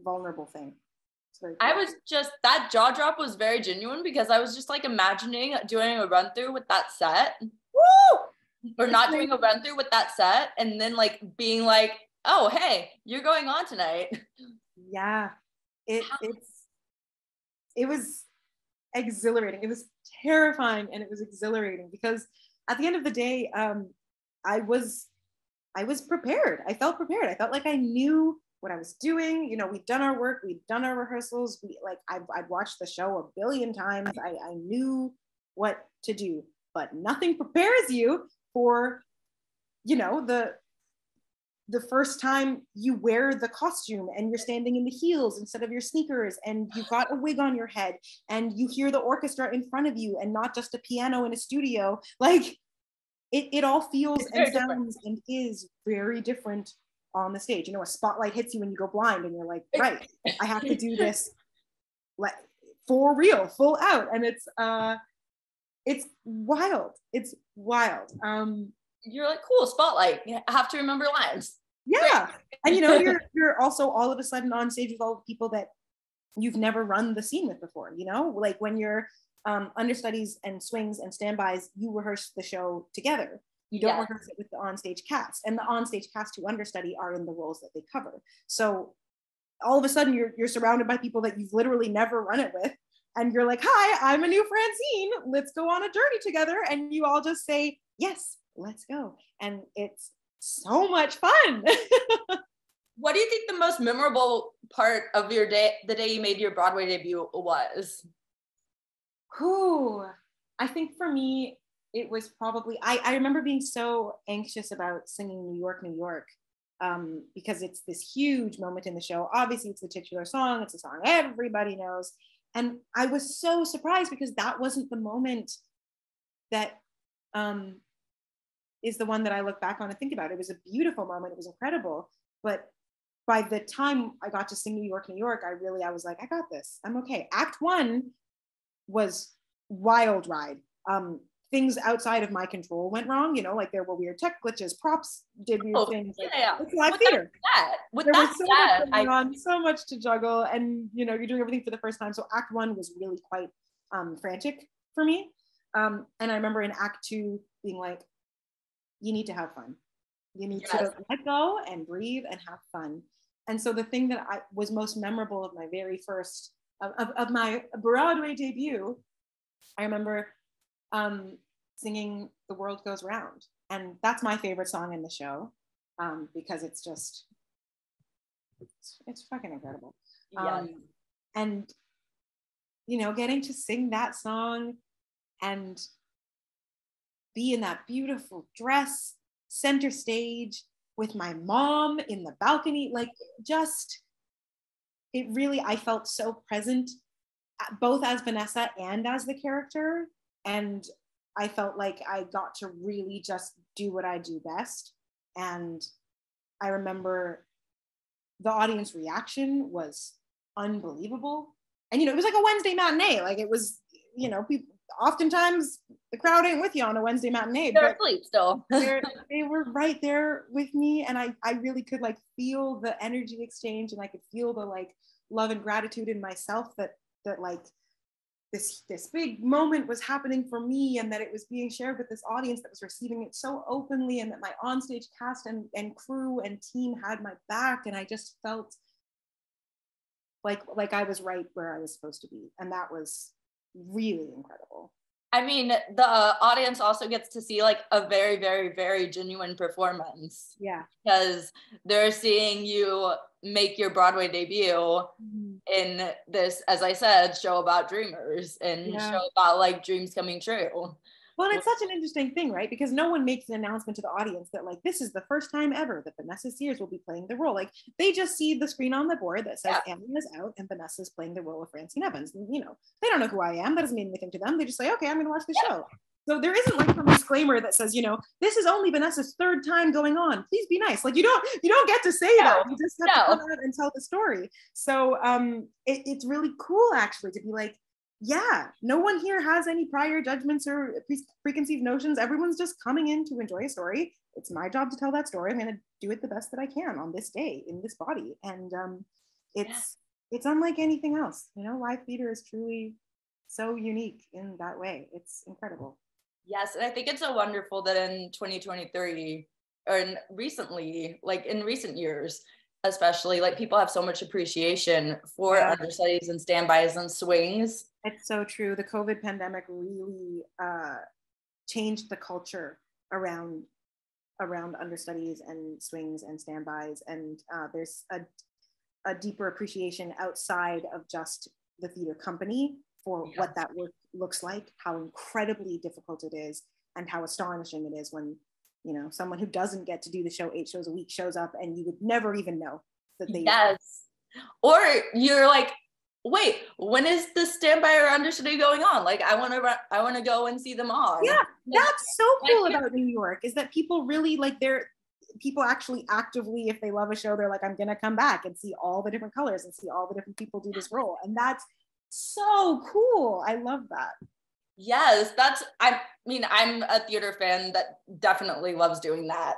Speaker 2: vulnerable thing. Cool.
Speaker 1: I was just, that jaw drop was very genuine, because I was just like imagining doing a run through with that set.
Speaker 2: Woo!
Speaker 1: Or not doing a run through with that set, and then like being like, oh, hey, you're going on tonight.
Speaker 2: Yeah, it was exhilarating. It was terrifying, and it was exhilarating, because at the end of the day, I was prepared. I felt prepared. I felt like I knew what I was doing. You know, we'd done our work, we'd done our rehearsals. I'd watched the show a billion times. I knew what to do, but nothing prepares you for, you know, the first time you wear the costume and you're standing in the heels instead of your sneakers, and you've got a wig on your head, and you hear the orchestra in front of you and not just a piano in a studio. Like it all feels and sounds and is very different on the stage. You know, a spotlight hits you and you go blind, and you're like, right, I have to do this like for real, full out. And it's wild. It's wild.
Speaker 1: You're like, cool, spotlight. I have to remember lines.
Speaker 2: Yeah. And you know, you're also all of a sudden on stage with all the people that you've never run the scene with before, you know? Like when you're understudies and swings and standbys, you rehearse the show together. You don't rehearse it with the onstage cast. And the onstage cast who understudy are in the roles that they cover. So all of a sudden you're surrounded by people that you've literally never run it with. And you're like, hi, I'm a new Francine. Let's go on a journey together. And you all just say, yes, let's go. And it's so much fun.
Speaker 1: What do you think the most memorable part of your day, the day you made your Broadway debut, was?
Speaker 2: I think for me, it was probably, I remember being so anxious about singing New York, New York, because it's this huge moment in the show. Obviously, it's the titular song. It's a song everybody knows. And I was so surprised, because that wasn't the moment that is the one that I look back on and think about. It was a beautiful moment. It was incredible. But by the time I got to sing New York, New York, I was like, I got this. I'm okay. Act 1 was wild ride. Things outside of my control went wrong. You know, like there were weird tech glitches, props did weird things. Like, it's live theater. There was so much going on, so much to juggle, and you know, you're doing everything for the first time. So Act 1 was really quite frantic for me. And I remember in Act 2 being like, you need to have fun. You need to let go and breathe and have fun. And so the thing that was most memorable of my very first, of my Broadway debut, I remember singing The World Goes Round. And that's my favorite song in the show, because it's just, it's fucking incredible. And, you know, getting to sing that song and be in that beautiful dress, center stage with my mom in the balcony, like just, it really, I felt so present, both as Vanessa and as the character. And I felt like I got to really just do what I do best. And I remember the audience reaction was unbelievable. And, you know, it was like a Wednesday matinee. Like it was, you know, people, oftentimes the crowd ain't with you on a Wednesday matinee.
Speaker 1: They're asleep still.
Speaker 2: They were right there with me. And I really could like feel the energy exchange, and I could feel the like love and gratitude in myself that like this big moment was happening for me, and that it was being shared with this audience that was receiving it so openly, and that my onstage cast and crew and team had my back. And I just felt like I was right where I was supposed to be. And that was really incredible.
Speaker 1: I mean, the audience also gets to see like a very, very, very genuine performance.
Speaker 2: Yeah.
Speaker 1: Because they're seeing you make your Broadway debut in this, as I said, show about dreamers and show about like dreams coming true.
Speaker 2: Well, it's such an interesting thing, right? Because no one makes an announcement to the audience that like, this is the first time ever that Vanessa Sears will be playing the role. Like they just see the screen on the board that says Anna is out and Vanessa is playing the role of Francine Evans. And, you know, they don't know who I am. That doesn't mean anything to them. They just say, okay, I'm going to watch the show. So there isn't like some disclaimer that says, you know, this is only Vanessa's third time going on. Please be nice. Like you don't get to say that. You just have to come out and tell the story. So it's really cool actually to be like, yeah, no one here has any prior judgments or preconceived notions. Everyone's just coming in to enjoy a story. It's my job to tell that story. I'm going to do it the best that I can on this day in this body. And it's unlike anything else. You know, live theater is truly so unique in that way. It's incredible.
Speaker 1: Yes, and I think it's so wonderful that in 2023 or in recent years, especially, like people have so much appreciation for understudies and standbys and swings.
Speaker 2: It's so true. The COVID pandemic really changed the culture around understudies and swings and standbys, and there's a deeper appreciation outside of just the theater company for what that work looks like, how incredibly difficult it is, and how astonishing it is when, you know, someone who doesn't get to do the show 8 shows a week shows up and you would never even know that they
Speaker 1: or you're like, wait, when is the standby or understudy going on? Like I want to go and see them all.
Speaker 2: Yeah, that's so cool about New York is that people really like people actually actively, if they love a show, they're like, I'm gonna come back and see all the different colors and see all the different people do this role. And that's so cool. I love that.
Speaker 1: Yes, I mean, I'm a theater fan that definitely loves doing that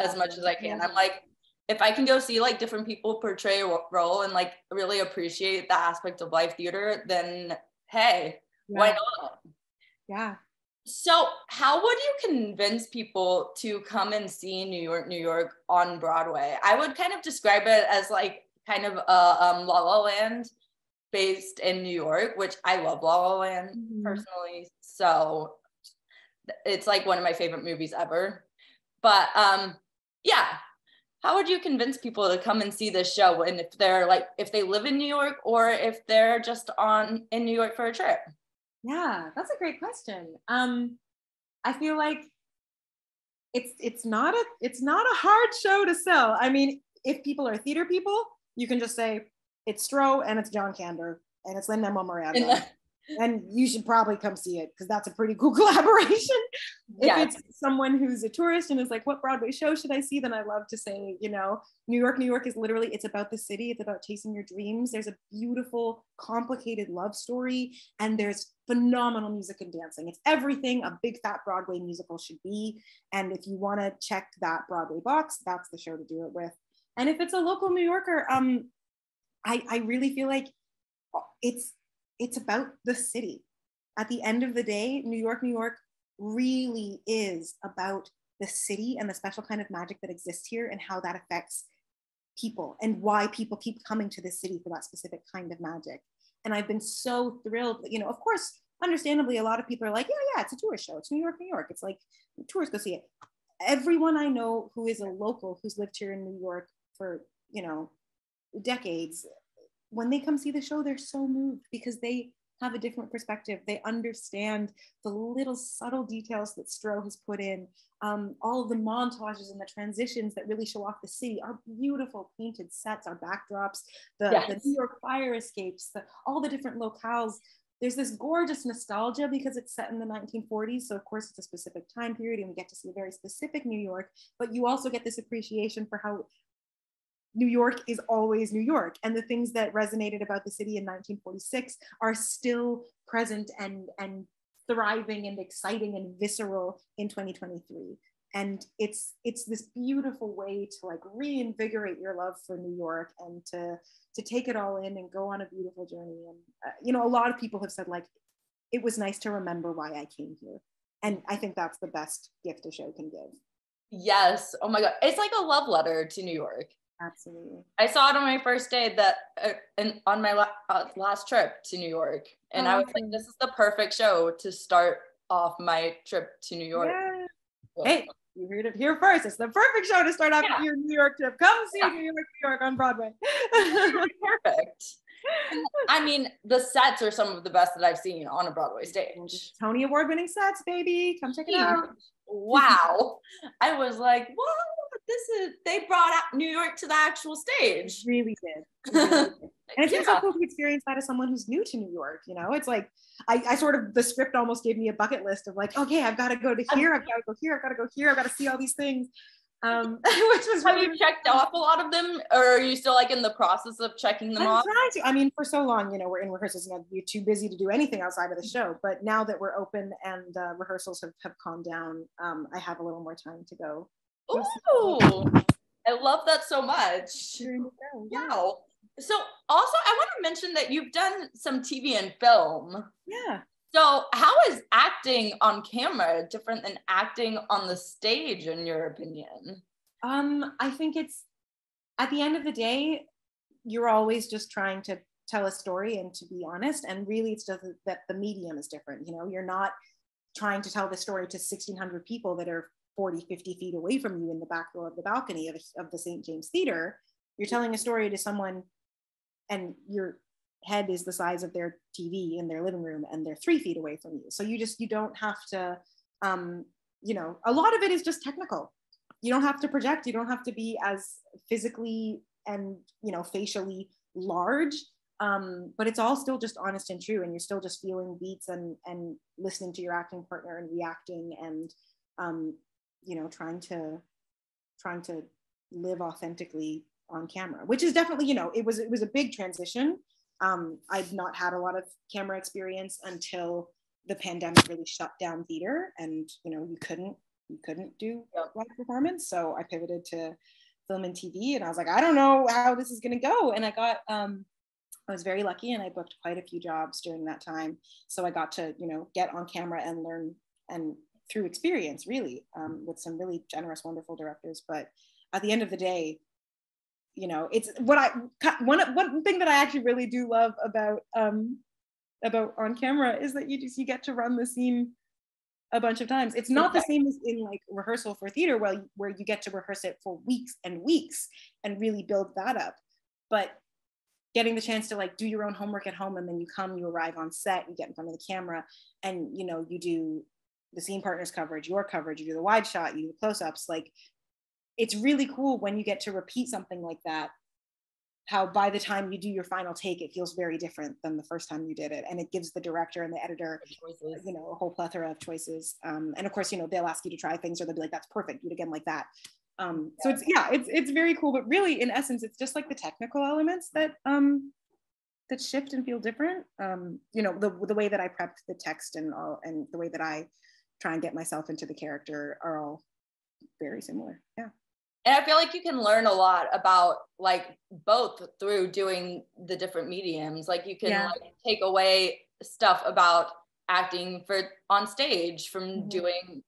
Speaker 1: as much as I can. I'm like, if I can go see like different people portray a role and like really appreciate the aspect of live theater, then hey, why not?
Speaker 2: Yeah.
Speaker 1: So how would you convince people to come and see New York on Broadway? I would kind of describe it as like kind of a La La Land based in New York, which I love La La Land personally. So it's like one of my favorite movies ever. But yeah, how would you convince people to come and see this show? And if they live in New York or if they're just in New York for a trip?
Speaker 2: Yeah, that's a great question. I feel like it's not a hard show to sell. I mean, if people are theater people, you can just say it's Stroh and it's John Kander and it's Lin-Manuel Miranda. And you should probably come see it because that's a pretty cool collaboration. If it's someone who's a tourist and is like, what Broadway show should I see? Then I love to say, you know, New York is literally, it's about the city. It's about chasing your dreams. There's a beautiful, complicated love story. And there's phenomenal music and dancing. It's everything a big fat Broadway musical should be. And if you want to check that Broadway box, that's the show to do it with. And if it's a local New Yorker, I really feel like it's about the city. At the end of the day, New York really is about the city and the special kind of magic that exists here and how that affects people and why people keep coming to this city for that specific kind of magic. And I've been so thrilled, you know, of course, understandably, a lot of people are like, yeah, it's a tourist show. It's New York. It's like tourists go see it. Everyone I know who is a local, who's lived here in New York for, you know, decades, when they come see the show, they're so moved because they have a different perspective. They understand the little subtle details that Stroh has put in, all of the montages and the transitions that really show off the city, our beautiful painted sets, our backdrops, the New York fire escapes, all the different locales. There's this gorgeous nostalgia because it's set in the 1940s. So of course it's a specific time period and we get to see a very specific New York, but you also get this appreciation for how New York is always New York. And the things that resonated about the city in 1946 are still present and thriving and exciting and visceral in 2023. And it's this beautiful way to like reinvigorate your love for New York and to take it all in and go on a beautiful journey. And, you know, a lot of people have said like, it was nice to remember why I came here. And I think that's the best gift a show can give.
Speaker 1: Yes. Oh my God. It's like a love letter to New York.
Speaker 2: Absolutely.
Speaker 1: I saw it on my first day on my last trip to New York. And I was like, this is the perfect show to start off my trip to New York.
Speaker 2: Yeah. Hey, you heard it here first. It's the perfect show to start off your New York trip. Come see New York on Broadway.
Speaker 1: Perfect. I mean, the sets are some of the best that I've seen on a Broadway stage.
Speaker 2: Tony Award-winning sets, baby. Come check it out.
Speaker 1: Wow. I was like, wow, they brought out New York to the actual stage.
Speaker 2: Really did. And it's been so cool to experience that as someone who's new to New York. You know, it's like I sort of, the script almost gave me a bucket list of like, okay, I've got to go to here, I've got to go here, I've got to go here, I've got to see all these things. Which was
Speaker 1: have you checked off a lot of them, or are you still like in the process of checking them off?
Speaker 2: I'm trying to. I mean, for so long, you know, we're in rehearsals and you're too busy to do anything outside of the show. But now that we're open and rehearsals have calmed down, I have a little more time to go.
Speaker 1: Ooh, I love that so much. Wow. So also, I want to mention that you've done some TV and film.
Speaker 2: Yeah.
Speaker 1: So how is acting on camera different than acting on the stage, in your opinion?
Speaker 2: I think it's, at the end of the day, you're always just trying to tell a story and to be honest. And really it's just that the medium is different. You know, you're not trying to tell the story to 1,600 people that are 40, 50 feet away from you in the back row of the balcony of the St. James Theater. You're telling a story to someone and your head is the size of their TV in their living room and they're 3 feet away from you. So you don't have to, you know, a lot of it is just technical. You don't have to project. You don't have to be as physically and, you know, facially large, but it's all still just honest and true. And you're still just feeling beats and listening to your acting partner and reacting and, you know, trying to live authentically on camera, which is definitely, you know, it was a big transition. I'd not had a lot of camera experience until the pandemic really shut down theater, and you know, you couldn't do live performance. So I pivoted to film and TV, and I was like, I don't know how this is going to go. And I was very lucky, and I booked quite a few jobs during that time. So I got to, you know, get on camera and learn, and through experience, really, with some really generous, wonderful directors. But at the end of the day, you know, it's one thing that I actually really do love about on camera is that you get to run the scene a bunch of times. It's not the same as in like rehearsal for theater where you get to rehearse it for weeks and weeks and really build that up. But getting the chance to like do your own homework at home, and then you arrive on set, you get in front of the camera, and you know, you do the scene partners coverage, your coverage, you do the wide shot, you do the close-ups. Like, it's really cool when you get to repeat something like that, how by the time you do your final take, it feels very different than the first time you did it. And it gives the director and the editor, you know, a whole plethora of choices. And of course, you know, they'll ask you to try things, or they'll be like, that's perfect, do it again like that. So it's very cool, but really in essence, it's just like the technical elements that shift and feel different. You know, the way that I prepped the text and the way that I try and get myself into the character are all very similar. Yeah.
Speaker 1: And I feel like you can learn a lot about like both through doing the different mediums. Like you can like take away stuff about acting on stage from doing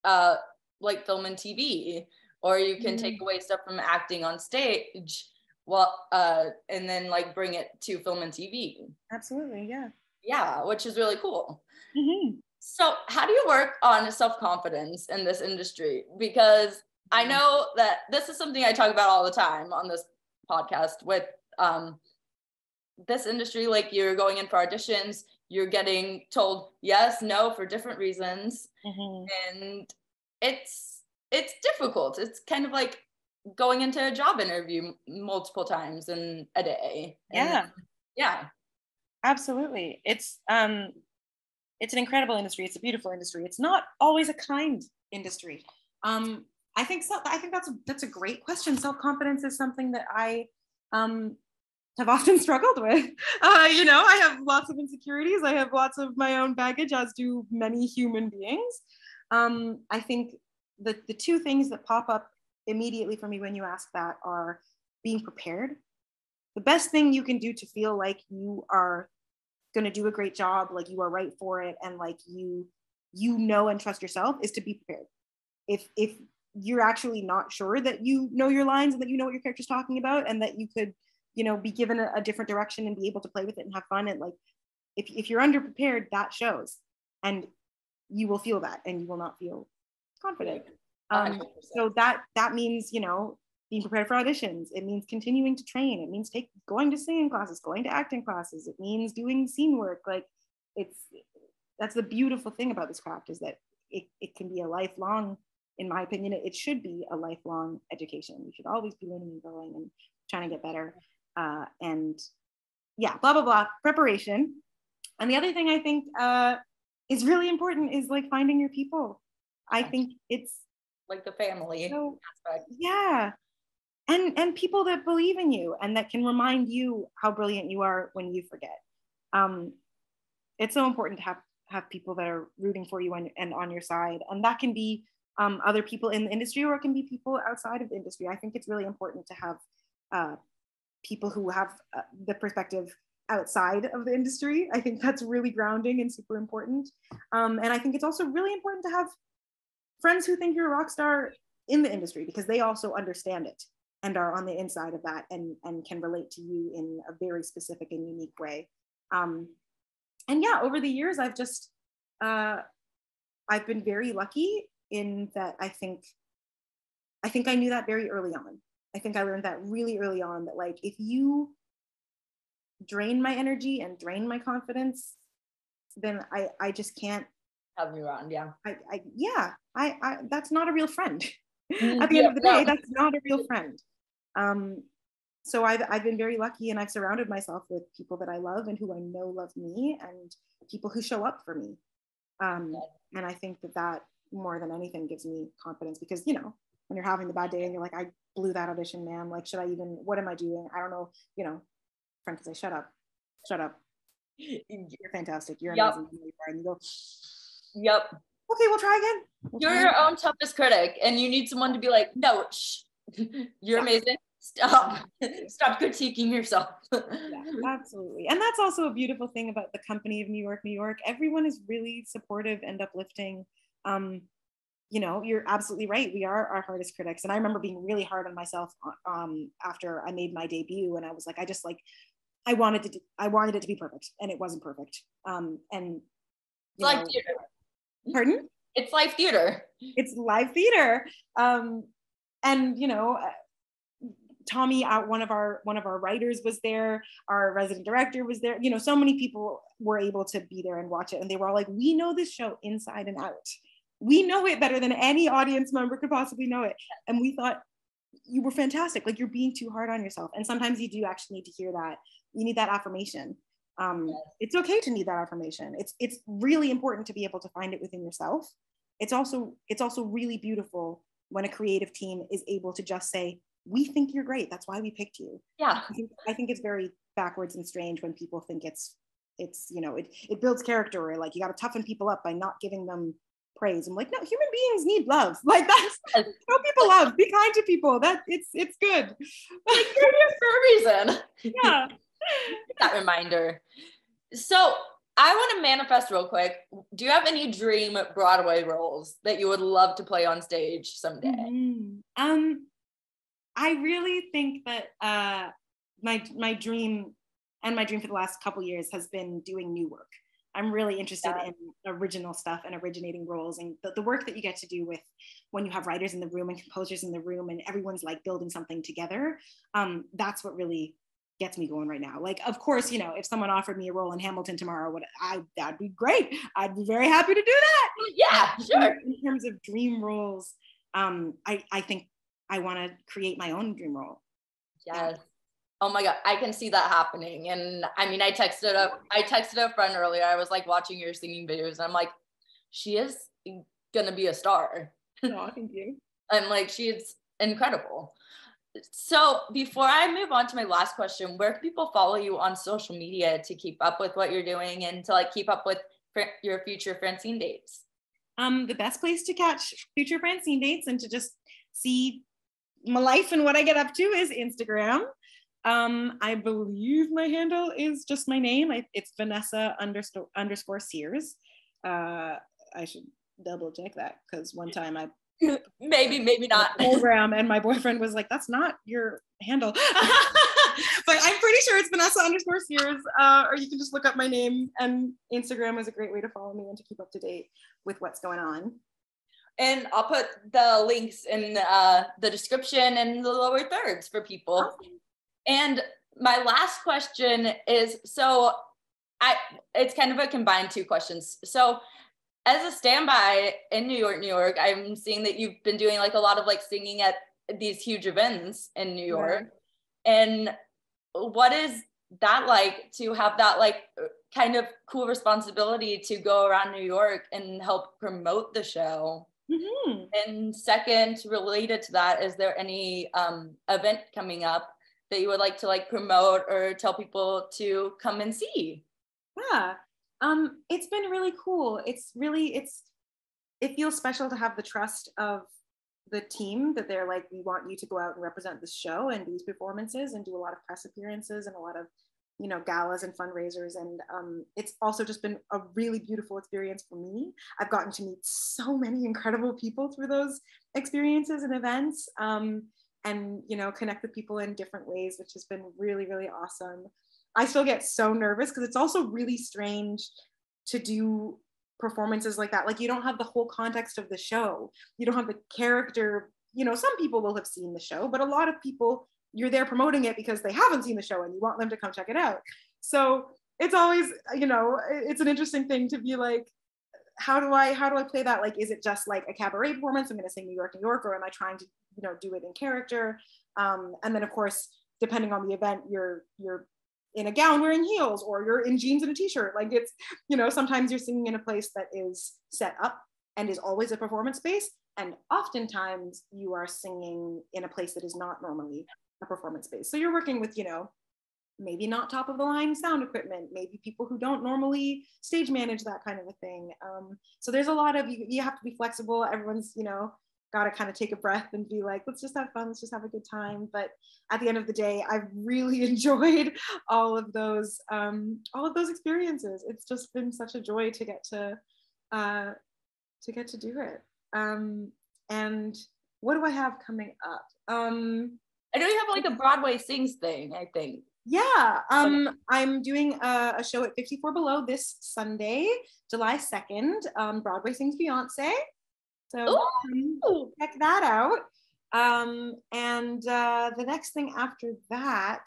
Speaker 1: like film and TV, or you can take away stuff from acting on stage, and then like bring it to film and TV.
Speaker 2: Absolutely, yeah.
Speaker 1: Yeah, which is really cool. So how do you work on self-confidence in this industry? Because I know that this is something I talk about all the time on this podcast with this industry. Like, you're going in for auditions, you're getting told yes, no for different reasons. And it's difficult. It's kind of like going into a job interview multiple times in a day. Yeah. Absolutely.
Speaker 2: It's an incredible industry. It's a beautiful industry. It's not always a kind industry. I think that's a great question. Self-confidence is something that I have often struggled with. You know, I have lots of insecurities. I have lots of my own baggage, as do many human beings. I think the two things that pop up immediately for me when you ask that are being prepared. The best thing you can do to feel like you are going to do a great job, like you are right for it, and like you know and trust yourself, is to be prepared. If you're actually not sure that you know your lines and that you know what your character's talking about, and that you could, you know, be given a different direction and be able to play with it and have fun, and like if you're underprepared, that shows. And you will feel that and you will not feel confident.
Speaker 1: 100%.
Speaker 2: So that means, you know, being prepared for auditions. It means continuing to train. It means going to singing classes, going to acting classes. It means doing scene work. Like that's the beautiful thing about this craft, is that it can be a lifelong, in my opinion, it should be a lifelong education. You should always be learning and growing and trying to get better. And yeah, blah, blah, blah, preparation. And the other thing I think is really important is like finding your people. I think it's
Speaker 1: like the family aspect.
Speaker 2: Yeah. And people that believe in you and that can remind you how brilliant you are when you forget. It's so important to have people that are rooting for you and on your side. And that can be other people in the industry, or it can be people outside of the industry. I think it's really important to have people who have the perspective outside of the industry. I think that's really grounding and super important. And I think it's also really important to have friends who think you're a rock star in the industry, because they also understand it and are on the inside of that and can relate to you in a very specific and unique way. And yeah, over the years, I've been very lucky in that I think I knew that very early on. I think I learned that really early on, that like, if you drain my energy and drain my confidence, then I just can't
Speaker 1: have you around. Yeah.
Speaker 2: I that's not a real friend. At the end of the day, that's not a real friend. So I've been very lucky, and I've surrounded myself with people that I love and who I know love me, and people who show up for me. And I think that more than anything gives me confidence, because, you know, when you're having the bad day and you're like, I blew that audition, man. Like, what am I doing? I don't know, you know, friend can say, shut up. You're fantastic. You're amazing. And you go,
Speaker 1: yep.
Speaker 2: Okay, we'll try again.
Speaker 1: You're your own toughest critic, and you need someone to be like, no, shh, you're amazing. Stop critiquing yourself.
Speaker 2: Yeah, absolutely. And that's also a beautiful thing about the company of New York. Everyone is really supportive and uplifting. You know, you're absolutely right. We are our hardest critics. And I remember being really hard on myself after I made my debut, and I was like, I wanted it to be perfect, and it wasn't perfect. And
Speaker 1: it's like theater.
Speaker 2: Pardon?
Speaker 1: It's live theater.
Speaker 2: It's live theater. And you know, Tommy, one of our writers was there, our resident director was there, you know, so many people were able to be there and watch it, and they were all like, we know this show inside and out. We know it better than any audience member could possibly know it. And we thought, you were fantastic. Like, you're being too hard on yourself. And sometimes you do actually need to hear that. You need that affirmation. It's okay to need that affirmation. It's really important to be able to find it within yourself. It's also really beautiful when a creative team is able to just say, we think you're great. That's why we picked you.
Speaker 1: Yeah.
Speaker 2: I think it's very backwards and strange when people think it's you know, it builds character, or like you got to toughen people up by not giving them praise. I'm like, no, human beings need love. Like, that's show people love. Be kind to people. That it's good.
Speaker 1: Like, you're here for a reason.
Speaker 2: Yeah.
Speaker 1: That reminder. So I want to manifest real quick. Do you have any dream Broadway roles that you would love to play on stage someday?
Speaker 2: Mm-hmm. I really think that my dream for the last couple years has been doing new work. I'm really interested in original stuff and originating roles, and the work that you get to do with when you have writers in the room and composers in the room and everyone's like building something together. That's what really gets me going right now. Like, of course, you know, if someone offered me a role in Hamilton tomorrow, that'd be great. I'd be very happy to do that.
Speaker 1: Yeah, sure.
Speaker 2: In terms of dream roles, I think I want to create my own dream role.
Speaker 1: Yes. Yeah. Oh my God, I can see that happening. And I mean, I texted a friend earlier. I was like watching your singing videos, and I'm like, she is gonna be a star.
Speaker 2: Oh, thank you.
Speaker 1: And like, she's incredible. So before I move on to my last question, where can people follow you on social media to keep up with what you're doing and to like keep up with your future Francine dates?
Speaker 2: The best place to catch future Francine dates and to just see my life and what I get up to is Instagram. I believe my handle is just my name. It's Vanessa_Sears. I should double check that, because one time I
Speaker 1: Maybe, maybe not.
Speaker 2: Program, and my boyfriend was like, "That's not your handle," but I'm pretty sure it's Vanessa_Sears. Or you can just look up my name, and Instagram is a great way to follow me and to keep up to date with what's going on.
Speaker 1: And I'll put the links in the description and the lower thirds for people. Awesome. And my last question is, so it's kind of a combined two questions. So as a standby in New York, I'm seeing that you've been doing like a lot of like singing at these huge events in New York. Yeah. And what is that like to have that like kind of cool responsibility to go around New York and help promote the show? Mm-hmm. And second, related to that, is there any event coming up that you would like to like promote or tell people to come and see?
Speaker 2: Yeah, it's been really cool. It feels special to have the trust of the team, that they're like, we want you to go out and represent this show and these performances and do a lot of press appearances and a lot of, you know, galas and fundraisers. And it's also just been a really beautiful experience for me. I've gotten to meet so many incredible people through those experiences and events, and, you know, connect with people in different ways, which has been really, really awesome. I still get so nervous because it's also really strange to do performances like that. Like, you don't have the whole context of the show. You don't have the character. You know, some people will have seen the show, but a lot of people, you're there promoting it because they haven't seen the show and you want them to come check it out. So it's always, you know, it's an interesting thing to be like, how do I play that? Like, is it just like a cabaret performance? I'm going to sing New York, or am I trying to, you know, do it in character? And then of course, depending on the event, you're in a gown wearing heels, or you're in jeans and a t-shirt. Like, it's, you know, sometimes you're singing in a place that is set up and is always a performance space. And oftentimes you are singing in a place that is not normally a performance space. So you're working with, you know, maybe not top of the line sound equipment, maybe people who don't normally stage manage that kind of a thing. So there's a lot of, you have to be flexible. Everyone's, you know, got to kind of take a breath and be like, let's just have fun, let's just have a good time. But at the end of the day, I've really enjoyed all of those experiences. It's just been such a joy to get to do it. And what do I have coming up?
Speaker 1: I know you have like a Broadway Sings thing, I think.
Speaker 2: Yeah, I'm doing a show at 54 Below this Sunday, July 2nd, Broadway Sings Beyonce. So check that out. And the next thing after that,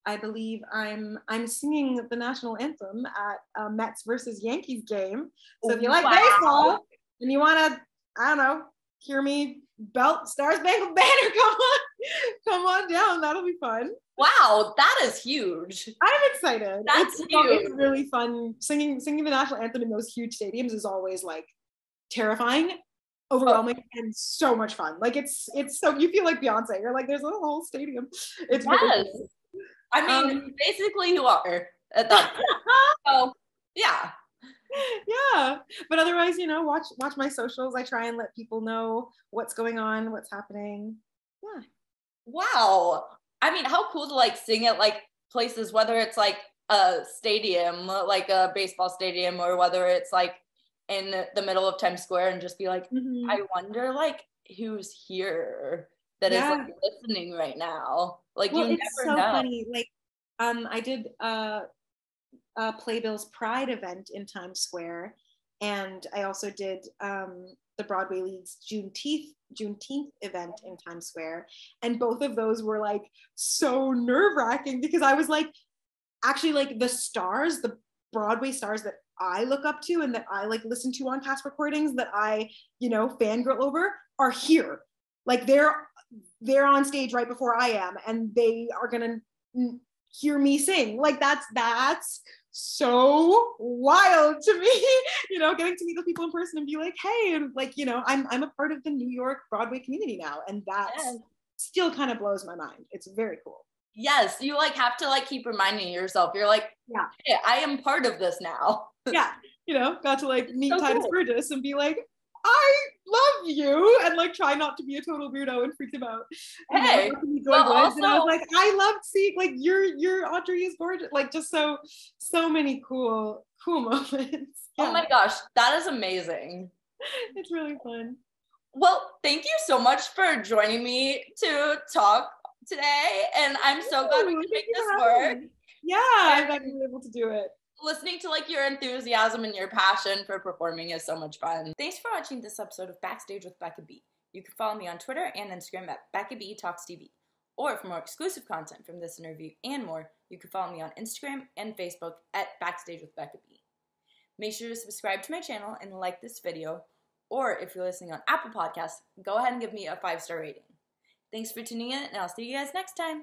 Speaker 2: I believe I'm singing the national anthem at Mets versus Yankees game. So if you like baseball and you want to, I don't know, hear me belt Star Spangled Banner, come on down. That'll be fun.
Speaker 1: Wow, that is huge.
Speaker 2: I'm excited.
Speaker 1: That's huge.
Speaker 2: It's really fun. Singing the national anthem in those huge stadiums is always like terrifying, overwhelming, and so much fun. Like, it's so, you feel like Beyonce. You're like, there's a whole stadium. It's really cool.
Speaker 1: I mean, basically you are at that point. So yeah.
Speaker 2: Yeah, but otherwise, you know, watch my socials. I try and let people know what's going on, what's happening. Yeah.
Speaker 1: Wow. I mean, how cool to like sing at like places, whether it's like a stadium, like a baseball stadium, or whether it's like in the middle of Times Square, and just be like, I wonder like who's here that is like listening right now. Like, well, you never know.
Speaker 2: Funny. Like, I did Playbill's Pride event in Times Square, and I also did the Broadway League's Juneteenth event in Times Square, and both of those were like so nerve-wracking, because I was like, actually, like, the Broadway stars that I look up to and that I like listen to on past recordings, that I, you know, fangirl over, are here. Like, they're on stage right before I am, and they are gonna hear me sing. Like, that's so wild to me, you know, getting to meet the people in person and be like, hey, and like, you know, I'm a part of the New York Broadway community now, and that still kind of blows my mind. It's very cool.
Speaker 1: Yes, you like have to like keep reminding yourself. You're like, hey, I am part of this now.
Speaker 2: Yeah, you know, got to like meet Titus Burgess and be like, I love you, and like try not to be a total weirdo and freak him out.
Speaker 1: Hey,
Speaker 2: well, also, and I was like, I loved seeing like your Audrey is gorgeous. Like, just so many cool moments.
Speaker 1: Yeah. Oh my gosh, that is amazing.
Speaker 2: It's really fun.
Speaker 1: Well, thank you so much for joining me to talk today, and I'm so glad we
Speaker 2: Ooh,
Speaker 1: could
Speaker 2: thank
Speaker 1: make
Speaker 2: you
Speaker 1: this
Speaker 2: for having
Speaker 1: work.
Speaker 2: me. Yeah, I'm glad
Speaker 1: And
Speaker 2: we were able to do it.
Speaker 1: listening to like your enthusiasm and your passion for performing is so much fun. Thanks for watching this episode of Backstage with Becca B. You can follow me on Twitter and Instagram at Becca B Talks TV. Or for more exclusive content from this interview and more, you can follow me on Instagram and Facebook at Backstage with Becca B. Make sure to subscribe to my channel and like this video. Or if you're listening on Apple Podcasts, go ahead and give me a 5-star rating. Thanks for tuning in, and I'll see you guys next time.